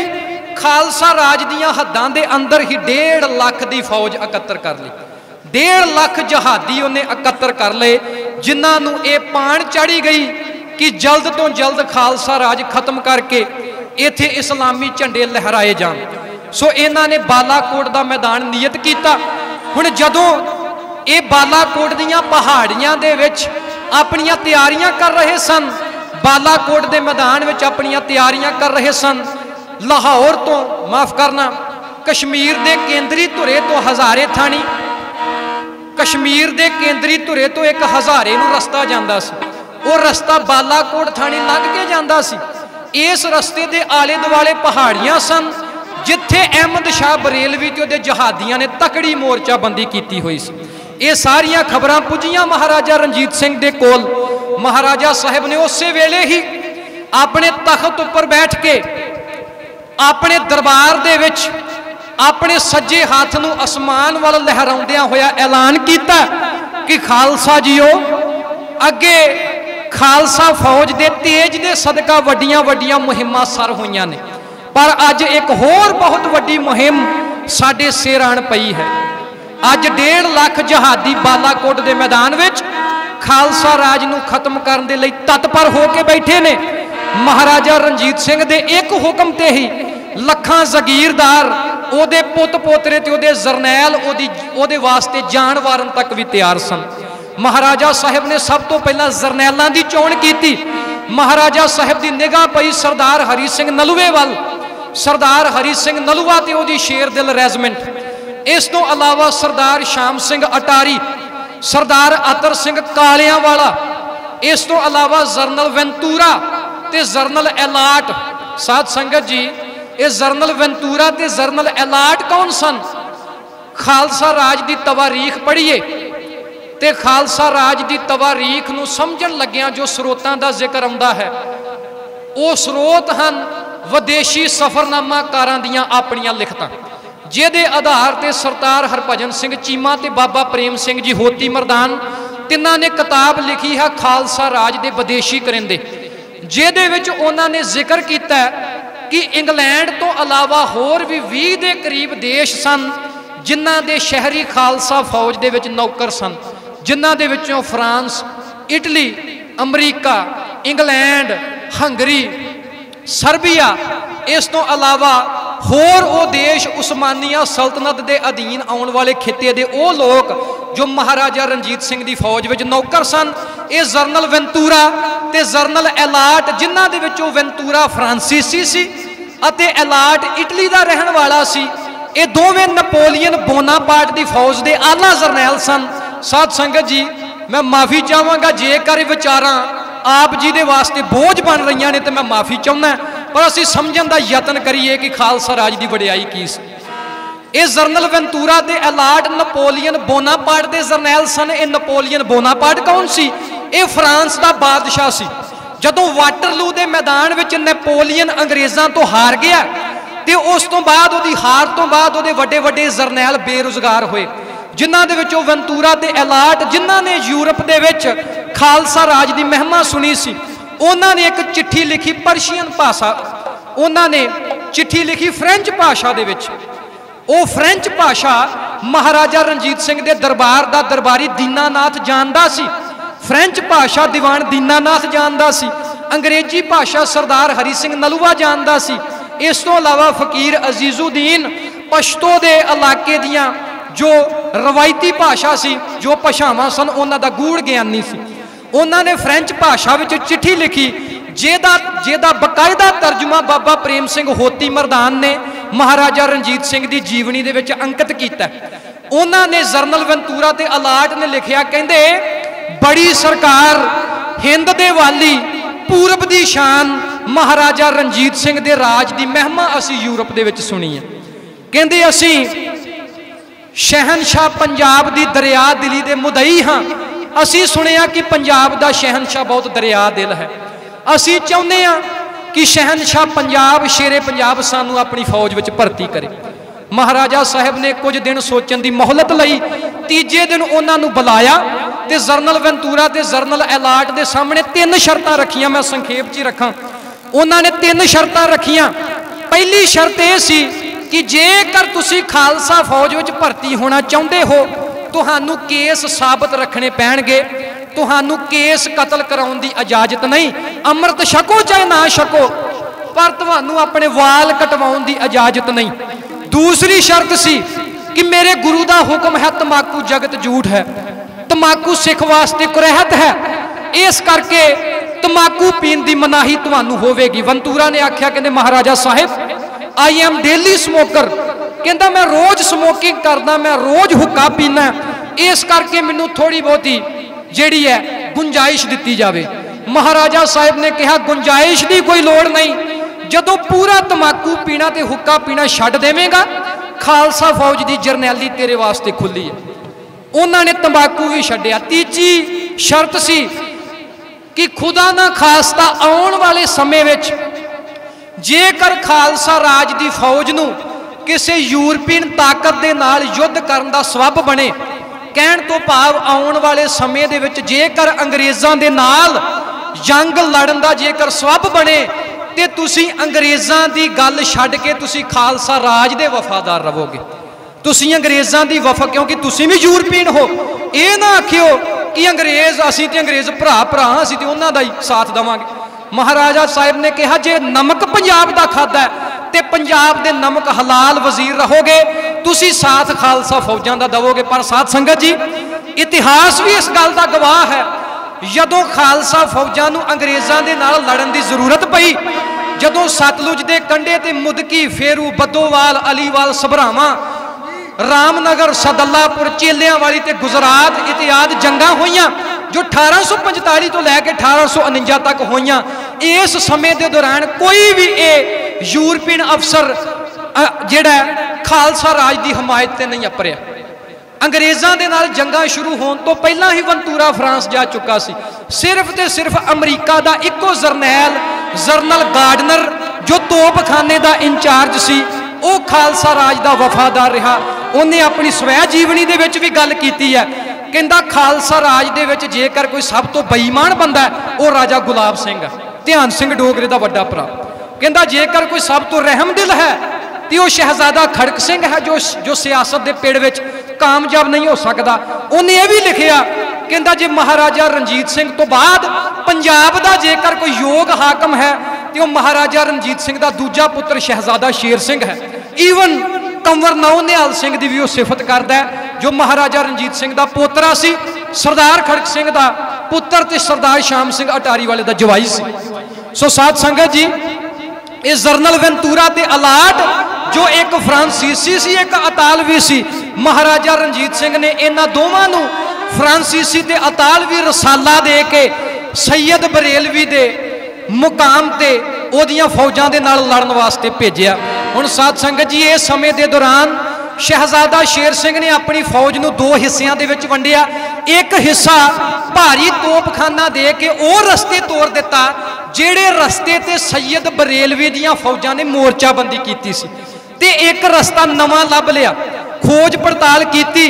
खालसा राज दियां हद्दां दे अंदर ही 1.5 लाख की फौज एकत्र कर ली। 1.5 लाख जहादी उन्हें एकत्र कर ले, जिन्होंने ये पाण चढ़ी गई कि जल्द तो जल्द खालसा राज खत्म करके इत्थे इस्लामी झंडे लहराए जान। सो इन्हां ने बालाकोट का मैदान नियत किया। हुण जदों ये बालाकोट दीयां पहाड़ियां दे विच अपनियां तैयारियां कर रहे सन, बालाकोट के मैदान में अपनियां तैयारियां कर रहे सन, लाहौर तो माफ करना कश्मीर के केंद्री धुरे तो हज़ारे थानी, कश्मीर के केंद्री धुरे तो एक हज़ारे नूं रस्ता जांदा सी, वो रस्ता बालाकोट थानी लंघ के जांदा सी। इस रस्ते के आले दुआले पहाड़ियां सन जिथे अहमद शाह बरेलवी ते उहदे जहादियां ने तकड़ी मोर्चाबंदी की हुई सी। ये सारियां खबरां पुजियां महाराजा रणजीत सिंह दे कोल। महाराजा साहब ने उस वेले ही अपने तख्त उपर बैठ के अपने दरबार दे विच अपने सज्जे हाथ नूं आसमान वाल लहराउंदियां होया ऐलान किया कि खालसा जीओ अगे खालसा फौज दे तेज दे सदका वड्डियां वड्डियां मुहिमां सर होईयां ने, पर अज एक होर बहुत वड्डी मुहिम साडे सिर आण पई है। अज 1.5 लाख जहादी बालाकोट के मैदान में खालसा राज नूं खत्म करने दे लई तत्पर हो के बैठे ने। महाराजा रणजीत सिंह दे एक हुक्म ते ही लखां जगीरदार ओदे पुत पोतरे ते ओदे जरनैल ओदे वास्ते जान वारन तक भी तैयार सन। महाराजा साहब ने सब तो पहला जरनैलों की चोण की। महाराजा साहब की निगाह पई सरदार हरी सिंह नलूवे वाल। सरदार हरी सिंह नलूवा ते ओदी शेर दिल रेजिमेंट, इस तो अलावा सरदार शाम सिंह अटारी, सरदार अतर सिंह कालियां वाला, इस तो अलावा जरनल वेंतूरा ते जरनल एलाट। साध संगत जी, ये जरनल वेंतूरा ते जरनल एलाट कौन सन? खालसा राज की तवारीख पढ़िए ते खालसा राज की तवारीख नूं समझण लग्गिया जो स्रोतां दा जिक्र आउंदा है वो स्रोत हन विदेशी सफरनामाकारां दियां अपनियां लिखतां। ਜਿਹਦੇ ਆਧਾਰ ਤੇ ਸਰਦਾਰ ਹਰਭਜਨ ਸਿੰਘ ਚੀਮਾ ਤੇ ਬਾਬਾ ਪ੍ਰੇਮ ਸਿੰਘ ਜੀ ਹੋਤੀ ਮਰਦਾਨ ਤਿੰਨਾਂ ਨੇ ਕਿਤਾਬ ਲਿਖੀ ਹੈ ਖਾਲਸਾ ਰਾਜ ਦੇ ਵਿਦੇਸ਼ੀ ਕਰਿੰਦੇ, ਜਿਹਦੇ ਵਿੱਚ ਉਹਨਾਂ ਨੇ ਜ਼ਿਕਰ ਕੀਤਾ ਕਿ ਇੰਗਲੈਂਡ ਤੋਂ ਇਲਾਵਾ ਹੋਰ ਵੀ 20 ਦੇ ਕਰੀਬ ਦੇਸ਼ ਸਨ ਜਿਨ੍ਹਾਂ ਦੇ ਸ਼ਹਿਰੀ ਖਾਲਸਾ ਫੌਜ ਦੇ ਵਿੱਚ ਨੌਕਰ ਸਨ, ਜਿਨ੍ਹਾਂ ਦੇ ਵਿੱਚੋਂ France, Italy, America, England, Hungary, Serbia, ਇਸ ਤੋਂ ਇਲਾਵਾ ਹੋਰ ਉਹ ਦੇਸ਼ ਉਸਮਾਨੀਆ ਸਲਤਨਤ ਦੇ ਅਧੀਨ ਆਉਣ ਵਾਲੇ ਖਿੱਤੇ ਦੇ ਉਹ ਲੋਕ ਜੋ ਮਹਾਰਾਜਾ ਰਣਜੀਤ ਸਿੰਘ ਦੀ ਫੌਜ ਵਿੱਚ ਨੌਕਰ ਸਨ। ਇਹ ਜਰਨਲ ਵੈਂਤੂਰਾ ਤੇ ਜਰਨਲ ਐਲਾਟ, ਜਿਨ੍ਹਾਂ ਦੇ ਵਿੱਚੋਂ ਵੈਂਤੂਰਾ ਫਰਾਂਸੀਸੀ ਸੀ ਅਤੇ ਐਲਾਟ ਇਟਲੀ ਦਾ ਰਹਿਣ ਵਾਲਾ ਸੀ, ਇਹ ਦੋਵੇਂ ਨਪੋਲੀਅਨ ਬੋਨਾਪਾਰਟ ਦੀ ਫੌਜ ਦੇ ਆਲਾ ਜਰਨੈਲ ਸਨ। ਸਾਧ ਸੰਗਤ ਜੀ, मैं माफ़ी चाहांगा जेकर विचारां आप जी दे वास्ते बोझ बन रही ने तो मैं माफ़ी चाहना, पर असीं समझण दा यतन करिए कि खालसा राज की वडियाई की सी। ये जरनल वेंतूरा ते एलाट नपोलीयन बोनापार्ट के जरनैल सन। ये नपोलीयन बोनापार्ट कौन सी? ये फ्रांस का बादशाह सी। जदों वाटरलू के मैदान में नपोलीयन अंग्रेज़ों तो हार गया तो उस तो बाद उहदी हार तो बाद उहदे वड्डे वड्डे जरनैल बेरोजगार होए, जिन्हां दे विचों वेंतूरा ते एलाट जिन्हां ने यूरोप दे विच खालसा राज की महिमा सुनी सी, उन्हां ने एक चिट्ठी लिखी पर्शियन भाषा, उन्हां ने चिट्ठी लिखी फ्रेंच भाषा दे विच। वो फ्रेंच भाषा महाराजा रणजीत सिंह दे दरबार दा दरबारी दीनानाथ जानदा सी, फ्रेंच भाषा दीवान दीनानाथ जानदा सी, अंग्रेजी भाषा सरदार हरी सिंह नलूआ जानदा सी। इस तो इलावा फकीर अजीजुद्दीन पश्तो दे इलाके दियां जो रवायती भाषा सी, जो भाषावां सन, उन्हां दा गूढ़ ज्ञानी सी। उन्होंने फ्रेंच भाषा में चिट्ठी लिखी जेदा बकायदा तर्जुमा बाबा प्रेम सिंह होती मरदान ने महाराजा रणजीत सिंह की जीवनी दे विच अंकित किया। उन्होंने जरनल वेंतूरा ते एलाट ने लिखिया, कहंदे बड़ी सरकार हिंद दे वाली पूरब दी शान महाराजा रणजीत सिंह दे राज की महिमा असी यूरोप दे विच सुनी है। कहंदे असी शहनशाह पंजाब की दरिया दिली दे मुदई हाँ। असी सुनिया कि पंजाब का शहनशाह बहुत दरिया दिल है। असी चाहते हैं कि शहनशाह पंजाब शेरे पंजाब सानू अपनी फौज में भर्ती करे। महाराजा साहब ने कुछ दिन सोचने की मोहलत लई। तीजे दिन उन्होंने बुलाया तो जरनल वेंतूरा ते जरनल एलाट के सामने 3 शर्तां रखियां। मैं संखेप च रखा, उन्होंने 3 शर्तां रखियां। पहली शर्त यह सी कि जेकर तुसी खालसा फौज में भर्ती होना चाहते हो, तुहानू केस साबित रखने पैणगे, तुहानू केस कतल कराउण दी इजाजत नहीं। अमृत छको चाहे ना छको, पर तुहानू अपने वाल कटवाउण दी इजाजत नहीं। दूसरी शर्त सी कि मेरे गुरु का हुक्म है तंबाकू जगत झूठ है, तंबाकू सिख वास्ते कुरहत है, इस करके तंबाकू पीण दी मनाही तुहानू होवेगी। वेंतूरा ने आख्या, कहंदे Maharaja Sahib I'm daily smoker, कहता मैं रोज स्मोकिंग करदा, मैं रोज हुक्का पीना, इस करके मैनू थोड़ी बहुती जिहड़ी है गुंजाइश दी जाए। महाराजा साहब ने कहा गुंजाइश की कोई लोड़ नहीं, जदों पूरा तंबाकू पीना ते हुक्का पीना छड्ड देवेगा, खालसा फौज की जरनैली तेरे वास्ते खुली है। उन्होंने तंबाकू भी छड्डिया। तीजी शर्त सी कि खुदा ना खास्ता आउण वाले समय विच जेकर खालसा राज की फौज नूं किसी यूरोपीयन ताकत के नाल युद्ध करन दा सबब बने, कहण तो भाव आउण वाले समय दे विच जेकर अंग्रेज़ां दे नाल जंग लड़न दा जेकर सबब बने, ते तुसी अंग्रेज़ां दी गल छड्ड के तुसी खालसा राज दे वफादार रहोगे। तुसी अंग्रेज़ां दी वफा, क्योंकि तुसी भी यूरोपीयन हो। ये ना आखियो कि अंग्रेज़ असीं ते अंग्रेज़ भरा असीं ते उन्हां दा ही साथ देवांगे। महाराजा साहब ने कहा जे नमक पंजाब का खादा है तो पंजाब के नमक हलाल वजीर रहोगे, तुसी साथ खालसा फौजां का दवोगे। पर साध संगत जी, इतिहास भी इस गल का गवाह है, जदों खालसा फौजां नूं अंग्रेज़ां दे नाल लड़न की जरूरत पई, जदों सतलुज के कंढे ते मुदकी, फेरू, बद्दोवाल, अलीवाल, सबरावां, रामनगर, सदल्लापुर, चेलियां वाली ते गुजरात इत्यादि जंगां होईयां जो 1845 तो लैके 1849 तक होईयां। इस समय के दौरान कोई भी यूरोपीयन अफसर जिहड़ा खालसा राज की हमायत से नहीं अपरिया। अंग्रेज़ों के नाल जंगां शुरू होने तो पहला ही वेंतूरा फ्रांस जा चुका सी। सिर्फ तो सिर्फ अमरीका का इको जरनैल जनरल गार्डनर जो तोपखाने का इंचार्ज सी, वो खालसा राज का वफादार रहा। उन्हें अपनी स्वै जीवनी दे विच भी गल कीती है, कहंदा खालसा राज दे विच जेकर कोई सब तो बेईमान बंदा है वो राजा गुलाब सिंह है, ध्यान सिंह डोगरे का वड्डा भरा। कहंदा जेकर कोई सब तो रहमदिल है तो वह शहजादा खड़क सिंह है जो सियासत के पेड़ विच कामयाब नहीं हो सकता। उन्हें यह भी लिखिया, कहंदा जे महाराजा रणजीत सिंह तो बाद पंजाब का जेकर कोई योग हाकम है तो महाराजा रणजीत सिंह का दूजा पुत्र शहजादा शेर सिंह है। ईवन कंवर नौ निहाल सिंह की भी वह सिफत करता है जो महाराजा रणजीत सिंह का पोतरा सी, सरदार खड़क सिंह का पुत्र ते सरदार श्याम सिंह अटारी वाले का जवाई सी। सो साध संगत जी, ये जनरल वेंतूरा ते अलाट जो एक फ्रांसीसी सी एक अतालवी सी, महाराजा रणजीत सिंह ने इन्हां दोवां नूं फ्रांसीसी ते अतालवी रसाला दे के सैयद बरेलवी दे मुकाम ते ओदियां फौजां दे नाल लड़न वास्ते भेजिया। हुण साध संगत जी, इस समय के दौरान शहजादा शेर सिंह ने अपनी फौज नूं दो हिस्सियां दे विच वंडिया। एक हिस्सा भारी तोपखाना दे के वो रस्ते तोड़ दिता जेड़े रस्ते ते सैयद बरेलवी दियां फौजां ने मोर्चाबंदी कीती सी, ते एक रस्ता नवां लभ लिया, खोज पड़ताल कीती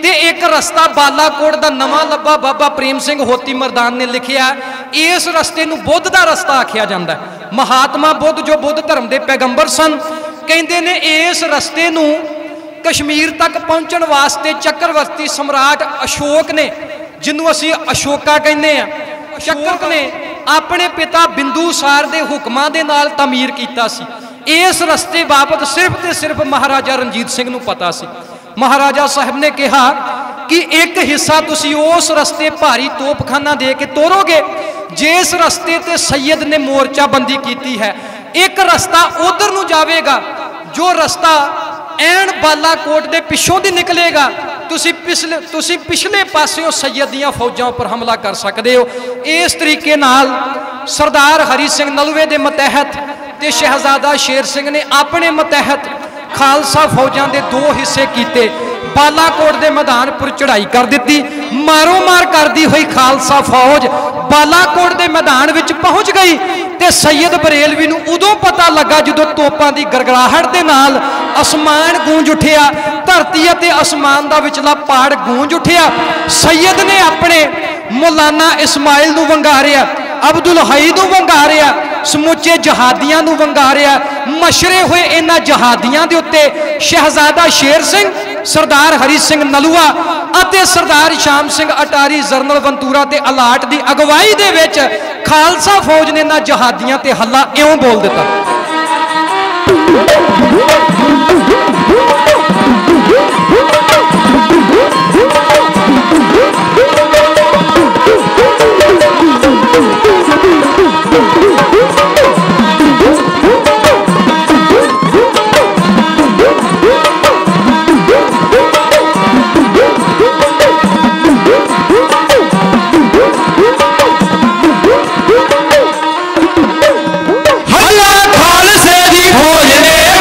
ते एक रस्ता बालाकोट का नवां लभा। बाबा प्रेम सिंह होती मरदान ने लिखिया, इस रस्ते नूं बुद्ध का रस्ता आखिया जाता है। महात्मा बुद्ध जो बुद्ध धर्म के पैगंबर सन, कहते ने इस रस्ते नूं कश्मीर तक पहुंचण वास्ते चक्रवर्ती सम्राट अशोक ने, जिन्हों असीं अशोका कहने हैं, चक्रक ने अपने पिता बिंदुसार के हुक्मां दे नाल तमीर कीता सी। इस रस्ते बाबत सिर्फ ते सिर्फ महाराजा रणजीत सिंह नूं पता सी। महाराजा साहब ने कहा कि एक हिस्सा तुसी उस रस्ते भारी तोपखाना दे के तोड़ोगे जिस रस्ते ते सैयद ने मोर्चाबंदी की है, एक रस्ता उधर नूं जावेगा जो रस्ता ऐन बालाकोट के पिछों दी निकलेगा, तुसी पिछले पासों सैयद दियां फौजां पर हमला कर सकते हो। इस तरीके नाल सरदार हरी सिंह नलवे के मतहत ते शहजादा शेर सिंह ने अपने मतहत खालसा फौजां के दो हिस्से किए। बालाकोट के मैदान पर चढ़ाई कर दी, मारो मार करती हुई खालसा फौज बालाकोट के मैदान में पहुंच गई ते सैयद बरेलवी नूं उदों पता लगा जो तोपां की गड़गड़ाहट के नाल आसमान गूंज उठिया, धरती अते आसमान का विचला पहाड़ गूंज उठिया। सैयद ने अपने मौलाना इस्माइल नूं वंगारिया, अब्दुल हई नूं वंगारिया, समुचे जहादियां नूं वंगारिया। मशरे हुए इन्हां जहादियां दे उत्ते शहजादा शेर सिंह, सरदार हरी सिंह नलूआ अते सरदार श्याम सिंह अटारी जनरल वंतूरा ते अलाट की अगवाई दे विच खालसा फौज ने इन्हां जहादियां ते हल्ला इउं बोल दिता। खालसे दी फौज ने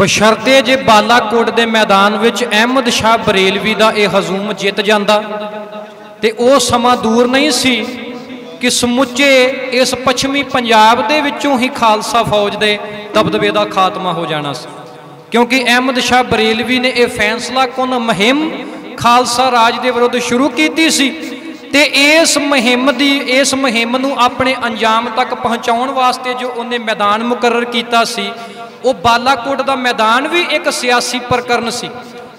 बशर्ते जे बालाकोट के मैदान विच अहमद शाह बरेलवी का यह हजूम जित जाता तो वह समा दूर नहीं सी कि समुचे इस पश्चिमी पंजाब दे विचों ही खालसा फौज के दबदबे का खात्मा हो जाना सी, क्योंकि अहमद शाह बरेलवी ने यह फैसला कुन मुहिम खालसा राज के विरुद्ध शुरू की सी ते इस मुहिम नूं अपने अंजाम तक पहुँचाउण वास्ते जो उन्हें मैदान मुकर्रर कीता सी, वो बालाकोट का मैदान भी एक सियासी प्रकरण सी,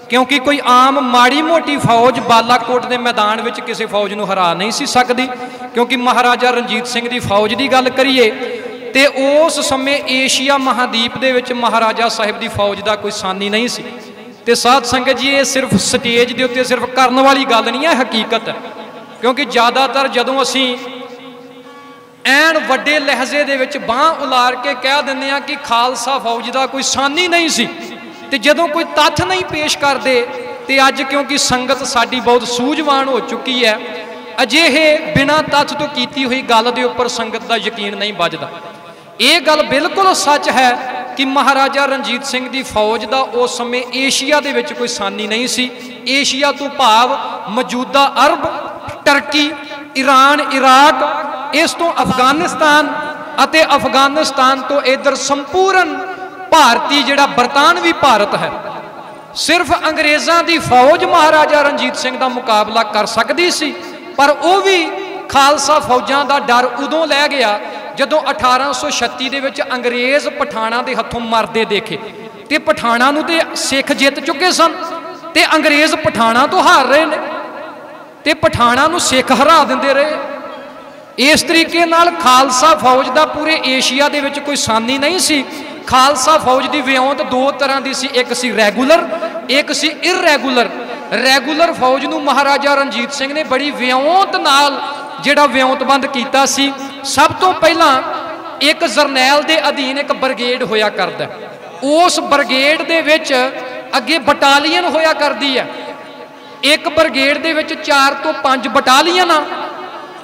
क्योंकि कोई आम माड़ी मोटी फौज बालाकोट के मैदान में किसी फौज नूं हरा नहीं सी सकती। क्योंकि महाराजा रणजीत सिंह की फौज की गल करिए तो उस समय एशिया महादीप दे विच महाराजा साहिब की फौज का कोई सानी नहीं सी। ते साध संगत जी, ये सिर्फ स्टेज के उत्ते सिर्फ करने वाली गल नहीं है, हकीकत है। क्योंकि ज़्यादातर जदों असी ਐਨ ਵੱਡੇ ਲਹਿਜ਼ੇ ਦੇ ਵਿੱਚ ਬਾਂਹ ਉਲਾਰ ਕੇ ਕਹਿ ਦਿੰਦੇ ਆ कि खालसा फौज का कोई सानी नहीं सी, ਤੇ ਜਦੋਂ कोई तत्थ नहीं पेश करते तो अज क्योंकि संगत साडी बहुत सूझवान हो चुकी है, अजिहे बिना तत्थ तो की हुई गल के उपर संगत का यकीन नहीं बजदा। ये गल बिल्कुल सच है कि महाराजा रणजीत सिंह की फौज का उस समय एशिया के विच कोई सानी नहीं सी। एशिया तो भाव मौजूदा अरब, टर्की, ईरान, इराक, इस तो अफगानिस्तान अते अफगानिस्तान तो इधर संपूर्ण भारतीय जिहड़ा बरतानवी भारत है, सिर्फ अंग्रेज़ों की फौज महाराजा रणजीत सिंह का मुकाबला कर सकती सी। पर वह भी खालसा फौजां का डर उदों लै गया जदों 1836 दे विच अंग्रेज़ पठाणा के हथों मरदे देखे। तो पठाणा नूं ते सिख जित चुके सन ते अंग्रेज़ पठाणा तो हार रहे ने ते पठाणा नूं सिख हरा दिंदे रहे। इस तरीके नाल खालसा फौज का पूरे एशिया दे विच कोई सानी नहीं सी। खालसा फौज की विਉਂत दो तरह की सी, एक सी रैगूलर, एक सी इरैगूलर। रैगूलर फौज नूं महाराजा रणजीत सिंह ने बड़ी विਉਂत नाल जिहड़ा विਉਂतबंद कीता सी। सब तो पहला एक जरनैल के अधीन एक ब्रिगेड होया करदा, उस ब्रिगेड दे विच अगे बटालीयन होया करदी है। एक ब्रिगेड दे विच 4 तो 5 बटालीयन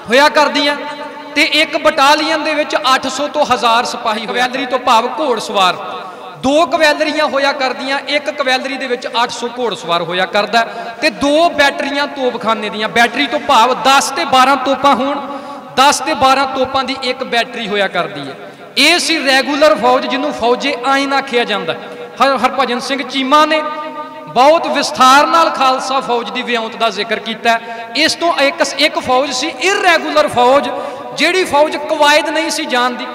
होया करदियां ते एक बटालीयन दे विच 800 तो 1000 सिपाही, कवैलरी तो भाव घोड़सवार। 2 कवैलरियां होया करदियां, एक कवैलरी दे विच 800 घोड़सवार होया करदा ते 2 बैटरियां तोपखाने दियां। बैटरी तो भाव 10 ते 12 तोपां होण, 10 ते 12 तोपां दी एक बैटरी होया करदी है। ये सी रैगूलर फौज जिन्होंने फौजे आइन आखिया जाता। हरभजन सिंह चीमा ने बहुत विस्तार नाल खालसा फौज की विਉਂत का जिक्र किया। इस तो एक फौज सी इरैगूलर फौज, जिहड़ी फौज कवायद नहीं सी जानती,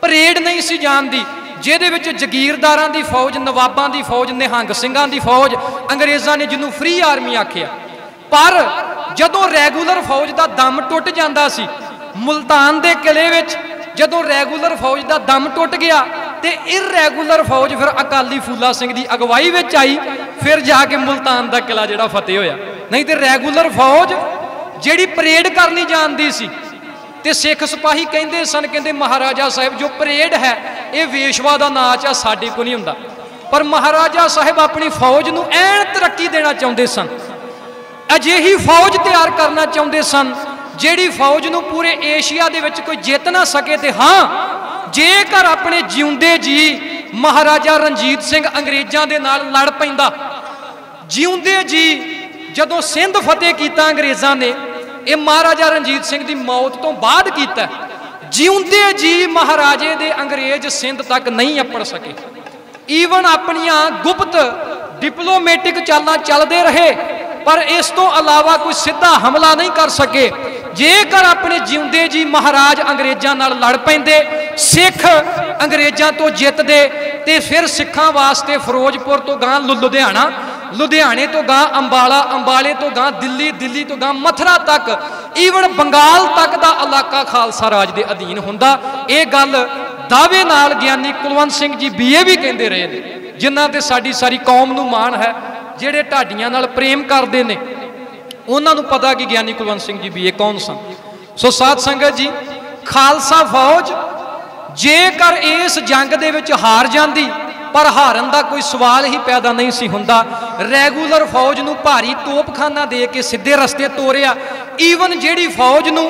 परेड नहीं सी जानती, जिहदे विच जगीरदारां दी फौज, नवाबां दी फौज, निहंग सिंघां दी फौज, अंग्रेज़ां ने जिन्होंने फ्री आर्मी आखिया। पर जदों रैगूलर फौज का दम टुट जाता सी, मुल्तान के किले विच जदों रैगूलर फौज का दम टुट गया तो इरैगूलर फौज फिर अकाली फूला सिंह की अगवाई में आई, फिर जाके मुल्तान का किला जिहड़ा फतेह होया। नहीं तो रैगूलर फौज जिहड़ी परेड करनी जानती सी ते सिख सिपाही कहते सन, कहते महाराजा साहिब जो परेड है ये वेशवा का नाच आ, साडे को नहीं हुंदा। पर महाराजा साहिब अपनी फौज नूं ऐन तरक्की देना चाहते सन, अजिही फौज तैयार करना चाहते सन जिहड़ी फौज नूं पूरे एशिया दे विच कोई जित ना सके। ते हाँ, जेकर अपने जिउंदे जी महाराजा रणजीत सिंह अंग्रेज़ों के नाल लड़ पैंदा, जिउंदे जी जदों सिंध फतेह किया अंग्रेज़ों ने, यह महाराजा रणजीत सिंह की मौत तो बाद किया। जिउंदे जी महाराजे दे अंग्रेज सिंध तक नहीं अपड़ सके। ईवन अपनियां गुप्त डिप्लोमेटिक चालां चलते रहे, पर इस तो अलावा कोई सीधा हमला नहीं कर सके। जेकर अपने जिउंदे जी महाराज अंग्रेज़ों नाल लड़ पैंदे, सिख अंग्रेज़ों तो जितदे, ते फिर सिखां वास्ते फिरोजपुर तो गां लुधियाना, लुधियाने तो गां अंबाला, अंबाले तो गां दिल्ली, दिल्ली तो गां मथुरा तक, ईवन बंगाल तक का इलाका खालसा राज के अधीन हुंदा। ये गल दावे नाल ज्ञानी कुलवंत सिंह जी BA भी कहते रहे ने, जिन्हां ते साडी सारी कौम नूं माण है। जिहड़े ढाडियां नाल प्रेम करते हैं उन्होंने पता कि ज्ञानी कुलवंत सिंह जी BA कौन सन। सो साध संगत जी, खालसा फौज जेकर इस जंग दे विच हार जाती, पर हारन का कोई सवाल ही पैदा नहीं सी हुंदा। रैगूलर फौज नूं भारी तोपखाना दे के सीधे रस्ते तोरिया। ईवन जिहड़ी फौज नूं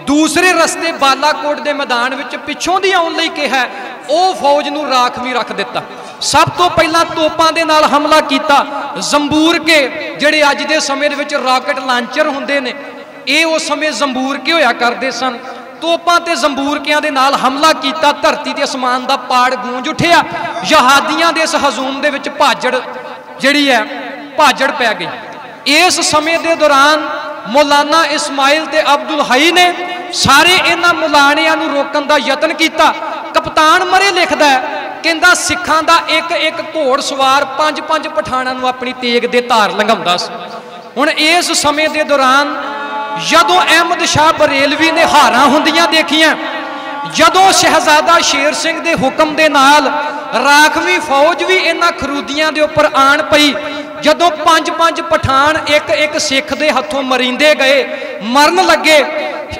दूसरे रस्ते बालाकोट के मैदान विच पिछों दी आउण लई कहा, वो फौज नूं राख भी रख दिता। सब तो पहला तोपां दे नाल हमला किया। जंबूर के जिहड़े अज दे समय दे विच रॉकेट लांचर हुंदे ने, ये उस समय जंबूर के होया करदे सन। तोपां ते जंबूरकियां दे नाल हमला किया, धरती ते असमान दा पाड़ गूंज उठिया। यहादियां दे इस हजूम दे विच भाजड़ जिहड़ी है भाजड़ पै गई। इस समय दे दौरान मौलाना इस्माइल ते अब्दुल हई ने सारे इन्हां मुलाणियां नूं रोकण दा यतन किया। कप्तान मरे लिखदा है, कहंदा सिखां दा एक एक घोड़ सवार 5-5 पठाणां नूं अपनी तेग दे धार लंघाउंदा सी। हुण इस समय दे दौरान जदों अहमद शाह बरेलवी ने हारां हुंदियां देखियां, जदों शहजादा शेर सिंह दे हुक्म दे नाल राखवी फौज भी इन्हां खरूदियां दे उपर आण पई, जदों 5-5 पठान एक एक सिख दे हथों मरींदे गए, मरन लगे,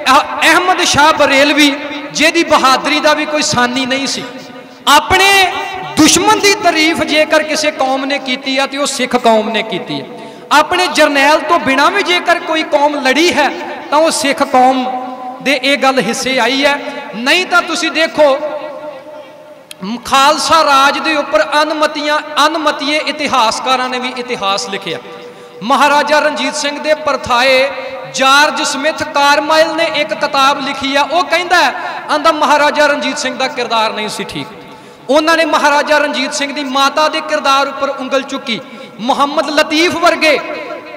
अहमद शाह बरेलवी जिहदी बहादरी दा भी कोई सानी नहीं सी, अपने दुश्मन की तारीफ जेकर किसी कौम ने की है तो सिख कौम ने की है। अपने जरनैल तो बिना भी जेकर कोई कौम लड़ी है तो वह सिख कौम दे ये गल हिस्से आई है। नहीं तो तुसी देखो खालसा राज के उपर अनमतीय इतिहासकारां ने भी इतिहास लिखिया। महाराजा रणजीत सिंह दे परथाए जार्ज स्मिथ कारमाइल ने एक किताब लिखी है, वह कहता है आंदा महाराजा रणजीत सिंह का किरदार नहीं सी ठीक। उन्होंने महाराजा रणजीत सिंह की माता के किरदार उपर उंगल चुकी। मुहम्मद लतीफ वर्गे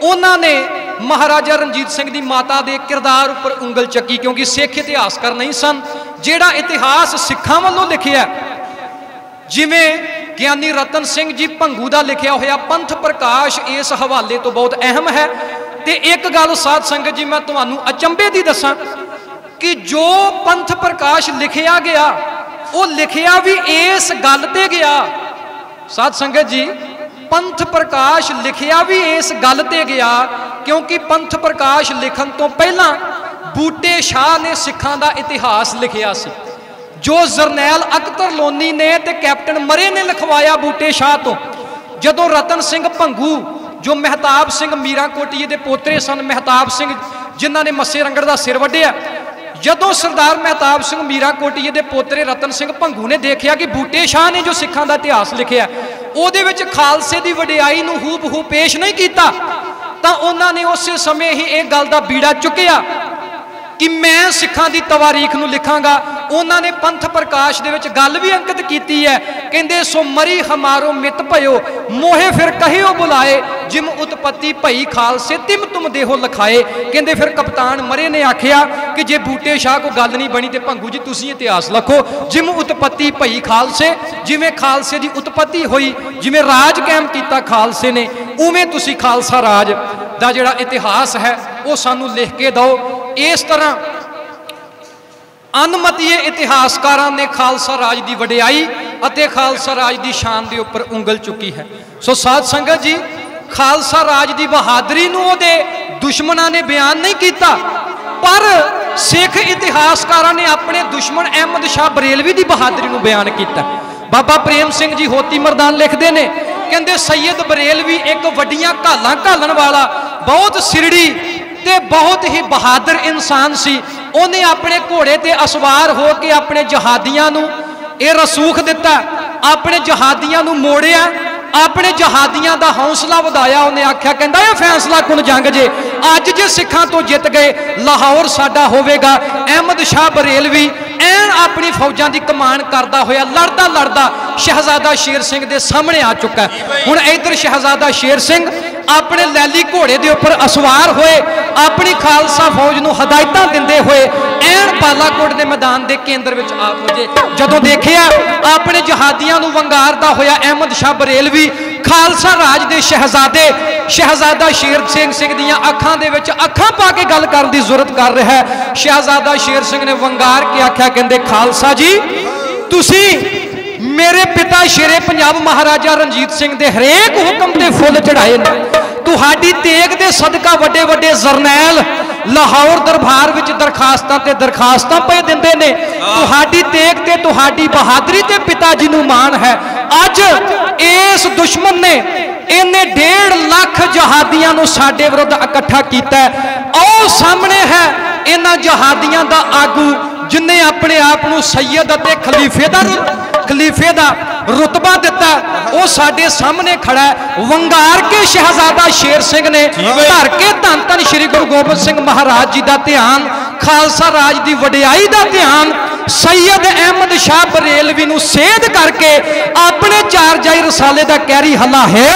उन्होंने महाराजा रणजीत सिंह की माता के किरदार उपर उंगल चुकी, क्योंकि सिख इतिहासकार नहीं सन। जिहड़ा इतिहास सिखां वालों लिखिया, जिमें ज्ञानी रतन सिंह जी भंगू का लिखिया होया पंथ प्रकाश, इस हवाले तो बहुत अहम है। तो एक गल साध संगत जी मैं तुहानू अचंभे की दसां कि जो पंथ प्रकाश लिखिया गया वो लिखिया भी इस गल ते गया। साध संगत जी पंथ प्रकाश लिखिया भी इस गल ते गया क्योंकि पंथ प्रकाश लिखण तो पहला बूटे शाह ने सिखां दा इतिहास लिखिया सी, जो जरनैल अख्तर लोनी ने ते कैप्टन मरे ने लिखवाया बूटे शाह तो। जदों रतन सिंह भंगू जो महताब सिंह मीरा कोटीए के पोतरे सन, महताब सिंह जिन्हों ने मस्से रंगड़ का सिर वड्डिया, जदों सरदार महताब सिंह मीरा कोटीए के पोतरे रतन सिंह भंगू ने देखा कि बूटे शाह ने जो सिखां का इतिहास लिखिया उहदे विच खालसे की वडियाई नूं हूबहू पेश नहीं किया, तो उन्होंने उस समय ही एक गल का बीड़ा चुकिया कि मैं सिखां की तवारीख नूं लिखांगा। उन्होंने पंथ प्रकाश दे विच गल भी अंकित की है, कहंदे सो मरी हमारो मित भयो मोहे फिर कहियो बुलाए जिम उत्पत्ति भई खालसे तिम तुम देहो लखाए। कहंदे फिर कप्तान मरे ने आखिया कि जे बूटे शाह को गल नहीं बनी तो भंगू जी तुसीं इतिहास लिखो, जिम उत्पत्ति भई खालसे, जिवें खालसे की उत्पत्ति हुई, जिवें राज कायम किया खालसे ने, उवें तुसीं खालसा राज दा जिहड़ा इतिहास है वो सानू लिख के दो। इस तरह अनमतीय इतिहासकारां ने खालसा राज की वडियाई अते खालसा राज की शान के उपर उंगल चुकी है। सो साध संगत जी खालसा राज की बहादरी नूं उहदे दुश्मनां ने बयान नहीं किया, पर सिख इतिहासकारां ने अपने दुश्मन अहमद शाह बरेलवी की बहादरी नूं बयान किया। बाबा प्रेम सिंह जी होती मरदान लिखते हैं, कहते सैयद बरेलवी एक वड्डियां घालां घालण वाला बहुत सिरड़ी ते बहुत ही बहादुर इंसान सी। उन्हें अपने घोड़े ते असवार हो के अपने जहादियां नूं ये रसूख दिता, अपने जहादियां नूं मोड़िया, अपने जहादियां दा हौसला वधाया। उन्हें आख्या कहंदा ये फैसला कुन जंग जे, अज जे सिखां तो जित गए लाहौर साडा होवेगा। अहमद शाह बरेलवी ऐन अपनी फौजां की कमान करता होया लड़दा लड़दा शहजादा शेर सिंह के सामने आ चुका है। हुण इधर शहजादा शेर सिंह अपने लैली घोड़े के उपर असवार होए अपनी खालसा फौज नूं हदायतां दिंदे होए ऐन बालाकोट के मैदान के केंद्र में आ पुजे। जदों देखिया अपने जहादियां नूं वंगारदा होया अहमद शाह बरेलवी खालसा राज के शहजादे शहजादा शेर सिंह दियां अखां दे विच अखां पा के गल करन दी जरूरत कर रहा है। शहजादा शेर सिंह ने वंगार के आख्या कहंदे खालसा जी तुसी मेरे पिता शेरे पंजाब महाराजा रणजीत सिंह के हरेक हुक्म ते फुल चढ़ाए ने, तुहाडी तेग दे सदका वड्डे वड्डे जरनैल लाहौर दरबार विच दरखास्तां ते दरखास्तां पे दिंदे ने, तुहाडी तेग ते तुहाडी बहादरी ते पिता जी नूं मान है। अज इस दुश्मन ने इन्हें 1.5 लाख जहादियां नूं साडे विरुद्ध इकट्ठा कीता है। आओ सामने है इन्हां जहादियां दा आगू जिन्हें अपने आप को सैयद अते खलीफे का रुतबा दिता, वो साडे सामने खड़ा है। वंगार के शहजादा शेर सिंह ने धर के धन धन श्री गुरु गोबिंद सिंह महाराज जी का ध्यान, खालसा राज की वडियाई का ध्यान सैयद अहमद शाह बरेलवी नूं सेध करके अपने चार जाई रसाले का कैरी हला है।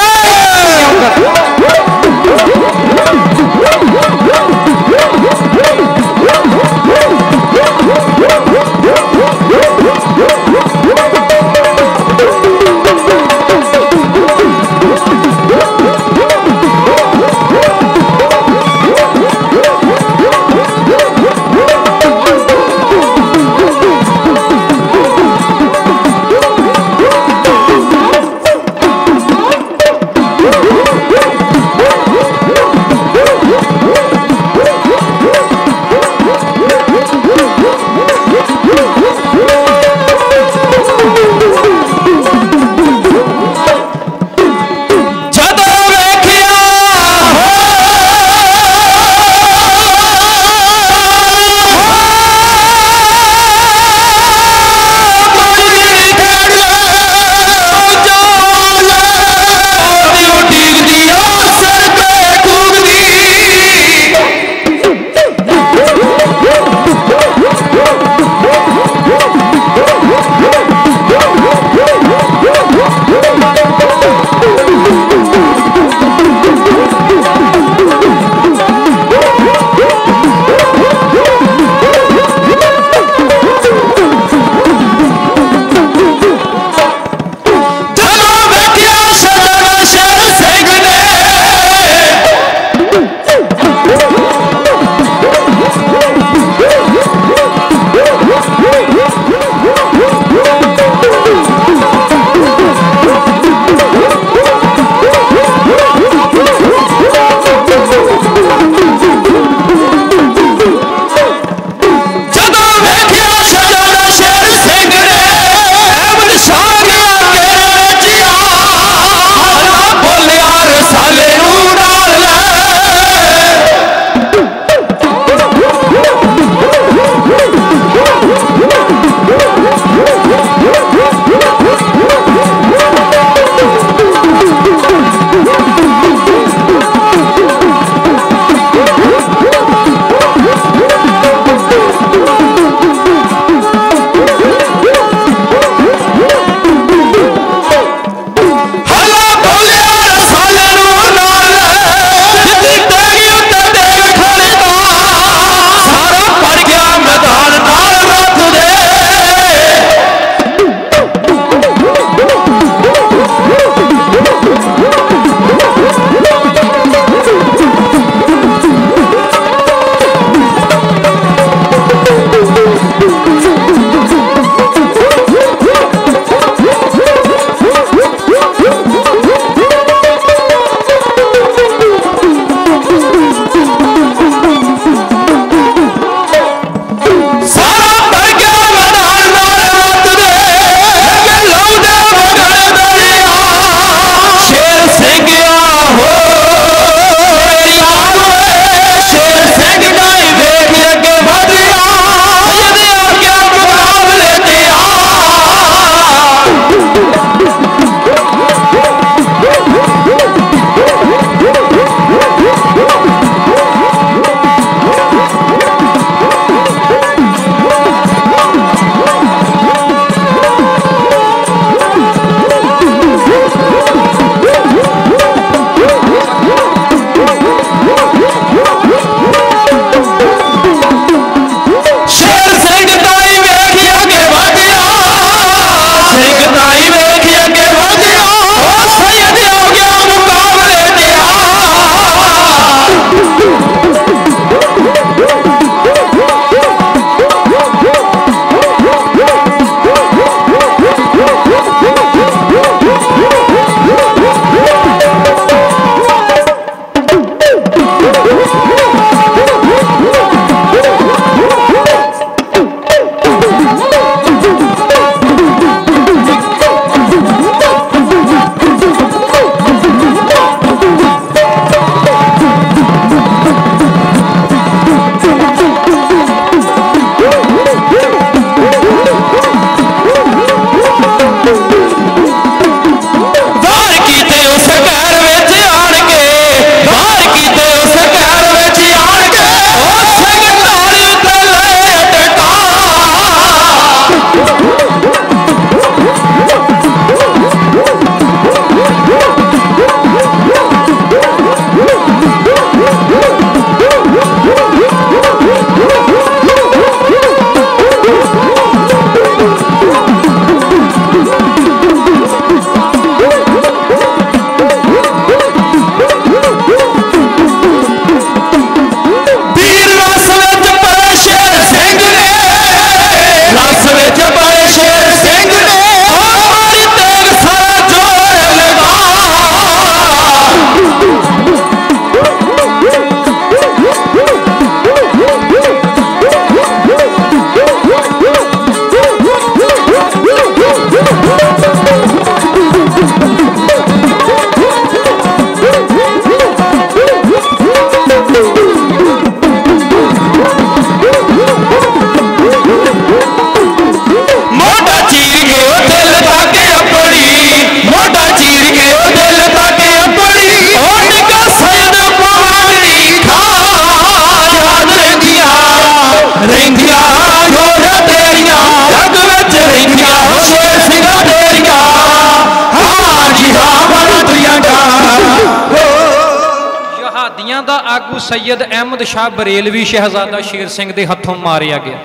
जहादियां दा आगू सैयद अहमद शाह बरेलवी शहजादा शेर सिंह के हथों मारिया गया।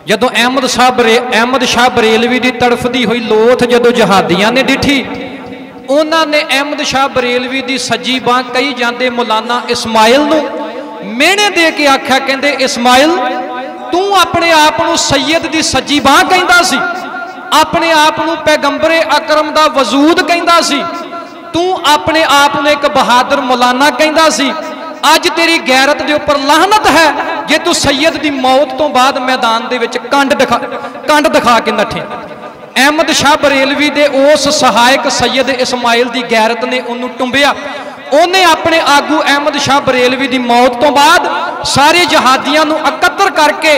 जदों अहमद शाह बरेलवी की तड़फदी हुई लोथ जदों जहादियां ने डिठी, उन्होंने अहमद शाह बरेलवी की सज्जी बांह कही जाते मौलाना इस्माइल नूं मेहने दे के आख्या, कहते इस्माइल तू अपने आप को सैयद की सज्जी बांह कहंदा सी, अपने आप को पैगंबरे अकरम का वजूद कहंदा सी, तू अपने आप को एक बहादुर मौलाना कहंदा सी। अज तेरी गैरत के उपर लाहनत है जे तू सैयद की मौत तो बाद मैदान दे विच कंड दिखा के नठे। अहमद शाह बरेलवी दे उस सहायक सैयद इस्माइल की गैरत ने उन्होंने टुंबिया। उन्हें अपने आगू अहमद शाह बरेलवी की मौत तो बाद सारे जहादियों को एकत्र करके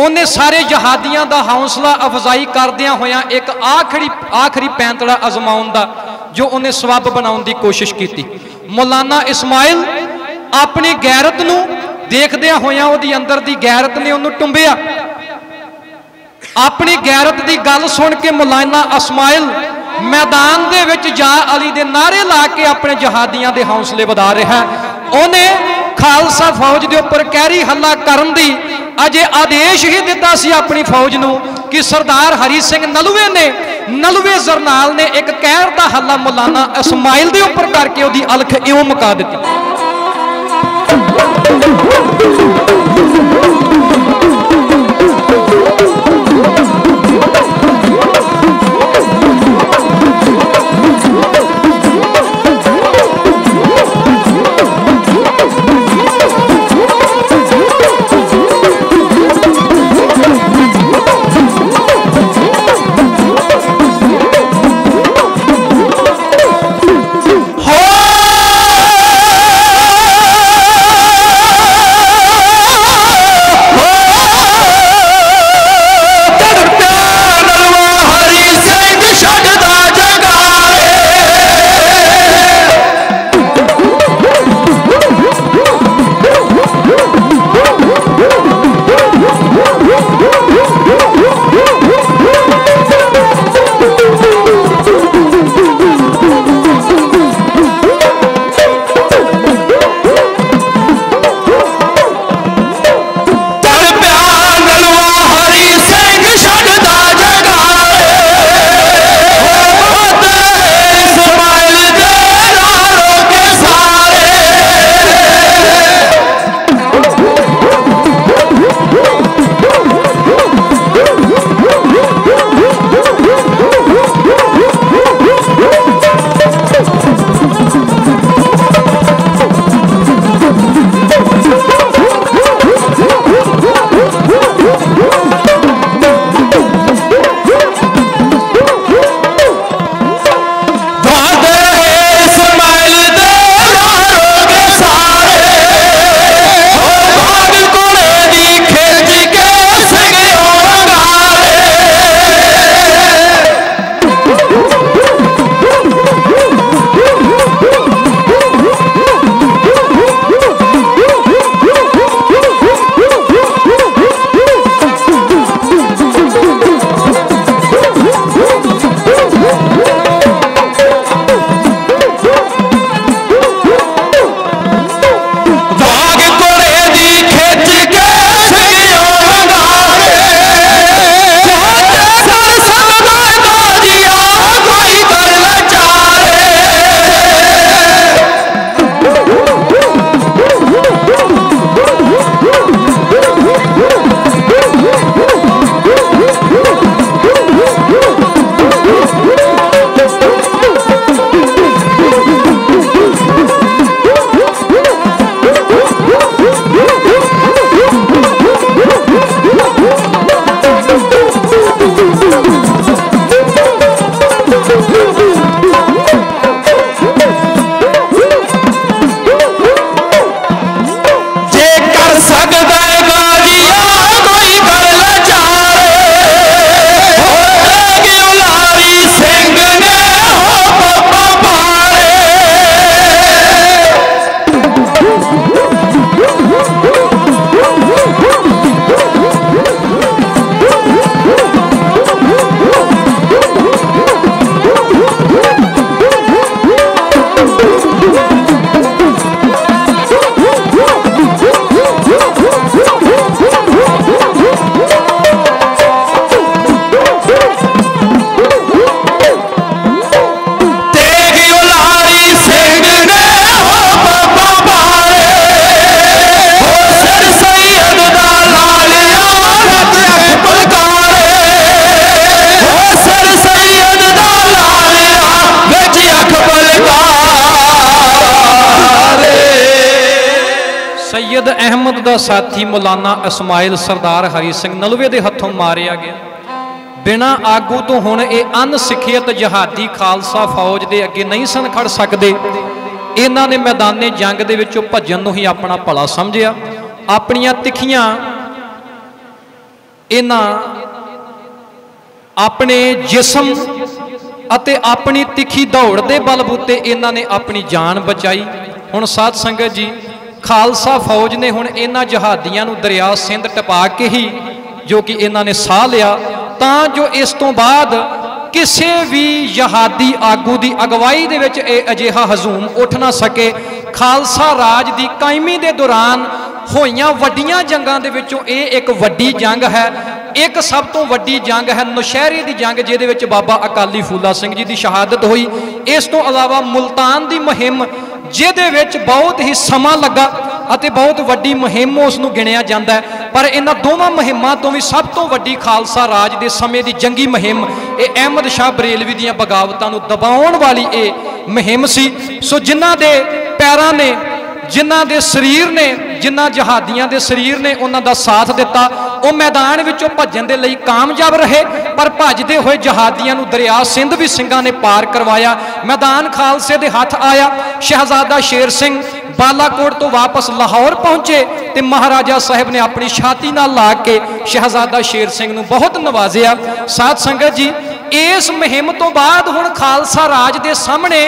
उन्हें सारे जहादियों का हौसला अफजाई करदियां होया एक आखिरी पैंतड़ा आजमाउण दा जो उन्हें सबब बनाउण दी कोशिश की। मौलाना इस्माइल अपनी गैरत नूं देखदियां होया उहदी अंदर दी गैरत ने उन्होंने टुंबिया। अपनी गैरत की गल सुन के मौलाना इस्माइल मैदान दे विच जा अली दे नारे ला के अपने जहादियों के हौसले वधा रहा है। उन्हें खालसा फौज के उपर कहरी हल्ला करन दी अजे आदेश ही दिता सी अपनी फौज नूं कि सरदार हरी सिंह नलवे जरनाल ने एक कहर का हल्ला मौलाना इस्माइल के उपर करके उहदी अलख इउं मुका दी। सैयद अहमद का साथी मौलाना इस्माइल सरदार हरी सिंह नलवे के हथों मारिया गया। बिना आगू तो हुण ये अनसिखियत जहादी खालसा फौज के अगे नहीं सन खड़ सकते। इन्हां ने मैदाने जंग दे विचों भजन नूं ही अपना भला समझिया। अपनियां तिखियां इन्हां अपने जिस्म अते अपनी तिखी दौड़ के बलबूते इन्हां ने अपनी जान बचाई। हुण साध संगत जी, खालसा फौज ने हुण इन्हां जहादियां नूं दरिया सिंध टपा के ही जो कि इन्हां ने साह लिया, तां जो इस तो बाद किसी भी जहादी आगू की अगवाई दे विच अजिहा हजूम उठ ना सके। खालसा राज की कायमी के दौरान होइयां वड्डियां जंगां दे विचों इह एक वड्डी जंग है। एक सब तो वड्डी जंग है नौशहरे की जंग, जिहदे विच बाबा अकाली फूला सिंह जी की शहादत हुई। इस तो अलावा मुल्तान की मुहिम, जिहदे विच बहुत ही समा लगा अते बहुत वड्डी मुहिम उसनूं गिणिया जाता है। पर इन्हां दोवां मुहिमां तो भी सब तो वड्डी खालसा राज के समय की जंगी मुहिम ये अहमद शाह बरेलवी दीयां बगावतां नूं दबाउण वाली ये मुहिम सी। सो जिन्हां दे पैरां ने, जिन्हां दे शरीर ने, जिन्हां जहादियां दे शरीर ने उन्हां दा साथ दिता, वो मैदान विचों भजन दे लई कामयाब रहे। पर भजदे हुए जहादियां नूं दरिया सिंध भी सिंघां ने पार करवाया। मैदान खालसे दे हथ आया। शहजादा शेर सिंह बालाकोट तो वापस लाहौर पहुंचे तो महाराजा साहब ने अपनी छाती नाल ला के शहजादा शेर सिंह नूं बहुत नवाजिया। साध संगत जी, इस मुहिम तो बाद हुण खालसा राज के सामने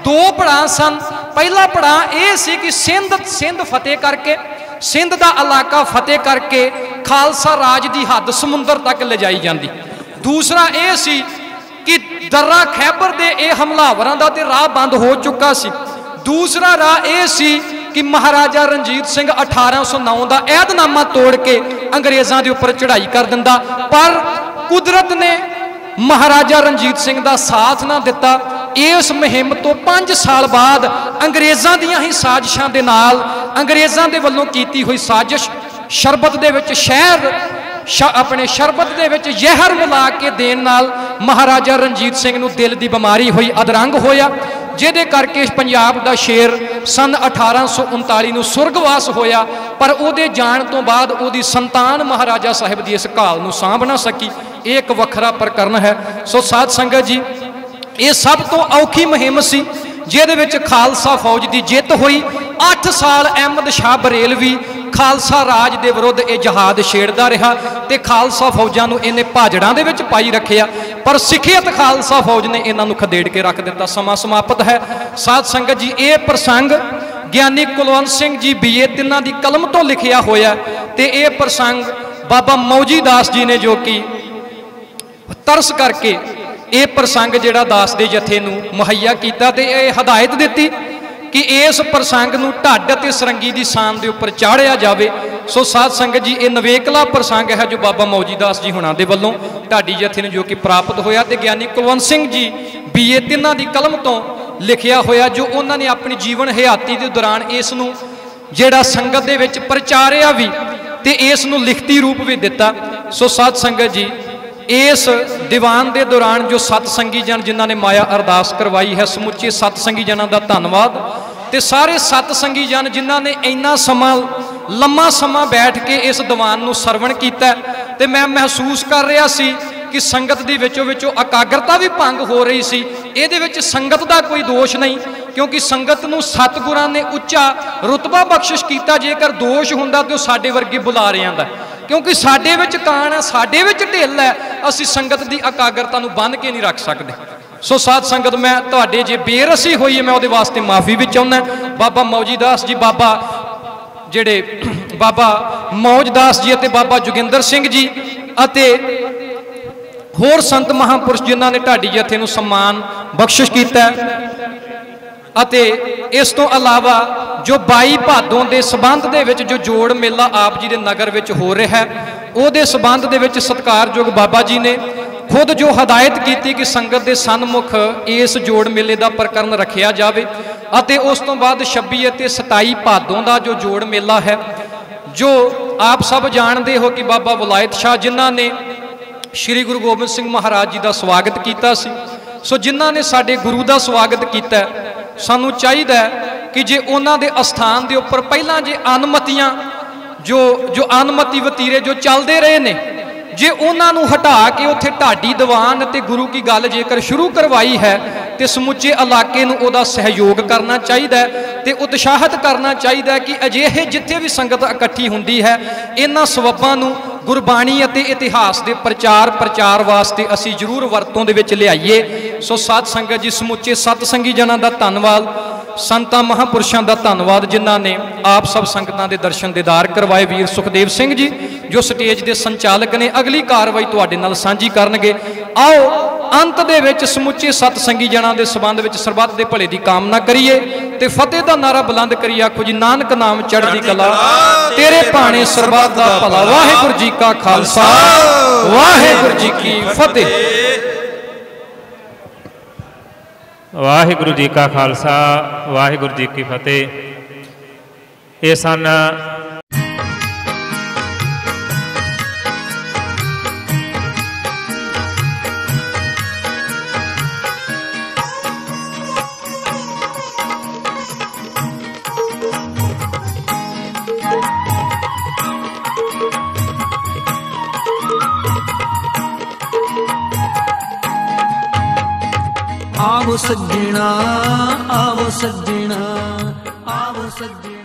दो पड़ाव सन। पहला पड़ाव यह सी कि सिंध फतेह करके, सिंध का इलाका फतेह करके खालसा राज की हद समुंदर तक ले जाई जाती। दूसरा यह सी कि दर्रा खैबर के ये हमलावरां दा ते राह बंद हो चुका सी। दूसरा राह यह सी कि महाराजा रणजीत सिंह 1809 का ऐहदनामा तोड़ के अंग्रेज़ों के उपर चढ़ाई कर दिंदा। पर कुदरत ने महाराजा रणजीत सिंह का साथ ना दिता। इस मुहिम तो 5 साल बाद अंग्रेज़ों दीयां ही साजिशां दे नाल, अंग्रेज़ों के वल्लों कीती हुई साजिश, शरबत दे विच अपने शरबत दे विच जहर मिला के देण नाल महाराजा रणजीत सिंह नूं दिल की बीमारी हुई, अधरंग होया, जिहदे करके पंजाब का शेर सन 1839 नूं सुरगवास होया। पर उहदे जाण तो बाद उहदी संतान महाराजा साहिब की इस घाल नूं सांभ ना सकी। एक वखरा प्रकरण है। सो साध संगत जी, ये सब तो औखी मुहिम सी जिहदे विच खालसा फौज की जित हुई। 8 साल अहमद शाह बरेलवी खालसा राज के विरुद्ध ये जहाद छेड़दा रहा ते खालसा फौजां नूं इन्हें भाजड़ां दे विच पाई रखिया। पर सिखियत खालसा फौज ने इन्हां नूं खदेड़ के रख दिता। समा समाप्त है। साध संगत जी, ये प्रसंग ज्ञानी कुलवंत सिंह जी BA तिन्हां दी कलम तो लिखिया होया ते ये प्रसंग बाबा मौजी दास जी ने जो कि तरस करके ये प्रसंग जिहड़ा दास दे जथे नूं मुहैया कीता ते ये हदायत दिती कि इस प्रसंग नूं ढड्ड ते सरंगी दी शान दे उपर चाढ़िया जावे। सो साध संगत जी, ये नवेकला प्रसंग है जो बाबा मौजी दास जी हुणां दे वल्लों ढाडी जथे नूं जो कि प्राप्त होया ते ज्ञानी कुलवंत सिंह जी BA तिन्हां दी कलम तो लिखिया होया, जो उन्हां ने अपनी जीवन हयाती दे दौरान इस नूं जिहड़ा संगत दे विच प्रचारिया भी ते इस नूं लिखती रूप भी दिता। सो साध संगत जी, इस दीवान के दौरान जो सतसंगी जन जिन्होंने माया अरदास करवाई है, समुचे सतसंगी जनों का धन्यवाद। ते सारे सतसंगी जन जिन्हों ने इन्ना समा लम्मा समा बैठ के इस दीवान नूं सरवण किया ते मैं महसूस कर रहा सी कि संगत दी विचों विचों एकाग्रता भी भंग हो रही सी। इहदे विच संगत का कोई दोष नहीं, क्योंकि संगत नूं सतगुरां ने उच्चा रुतबा बख्शिश किया। जेकर दोष हुंदा तो साडे वर्गे बुलारियां दा, क्योंकि साडे विच कान है, साडे विच ढिल है, असीं संगत की एकाग्रता नूं बंध के नहीं रख सकते। सो साध संगत, मैं तुहाडे जे बेरसी होई है मैं उहदे वास्ते माफ़ी भी चाहुंदा। बाबा मौजी दास जी, बाबा जिहड़े बाबा मौज दास जी अते बाबा जोगिंदर सिंह जी अते होर संत महापुरुष जिन्हां ने ढाडी जथे नूं सम्मान बख्शिश कीता। अते इस तो अलावा जो 22 भादों के संबंध दे विच जो जोड़ मेला आप जी के नगर विच हो रहा है, उहदे संबंध दे विच सत्कारयोग बाबा जी ने खुद जो हदायत की कि संगत के सन्मुख इस जोड़ मेले का प्रकरण रखिया जाए। अते उस तो बाद 26 अते 27 भादों का जो जोड़ मेला है, जो आप सब जानते हो कि बाबा वलायत शाह जिन्हां ने श्री गुरु गोबिंद सिंह महाराज जी का स्वागत किया। सो जिन्हां ने साडे गुरु का स्वागत किया, सानू चाहिए कि जे उन्हां दे अस्थान दे उपर पहलां जे अनमतियां जो अनमति वतीरे जो चलते रहे ने, जे उन्होंने हटा के उत्थे ढाडी दीवान ते गुरु की गल जेकर शुरू करवाई है तो समुचे इलाके नूं उहदा सहयोग करना चाहिए ते उत्साहित करना चाहिए कि अजिहे जिथे भी संगत इकट्ठी हुंदी है इन्हां सबबां नूं गुरबाणी अते इतिहास के प्रचार वास्ते असी जरूर वरतों दे विच लियाईए। सो साध संगत जी, समुचे सतसंगी जनां दा धन्नवाद, संतां महापुरुषों का धन्नवाद जिन्हां ने आप सब संगतां दे दर्शन दीदार करवाए। वीर सुखदेव सिंह जी जो स्टेज के संचालक ने अगली कार्रवाई तुहाडे नाल सांझी करनगे। आओ अंत दे विच समुचे सतसंगी जनां दे संबंध विच सरबत दे भले दी कामना करिए ते फतेह दा नारा बुलंद करिए। आखो जी नानक नाम चढ़दी कला तेरे भाणे सरबत दा भला। वाहिगुरू जी का खालसा वाहिगुरू जी की फतेह। वाहिगुरू जी का खालसा वाहिगुरू जी की फतेह। ये सन आवो सज्जणा, आवो सज्जणा, आवो सज्जणा।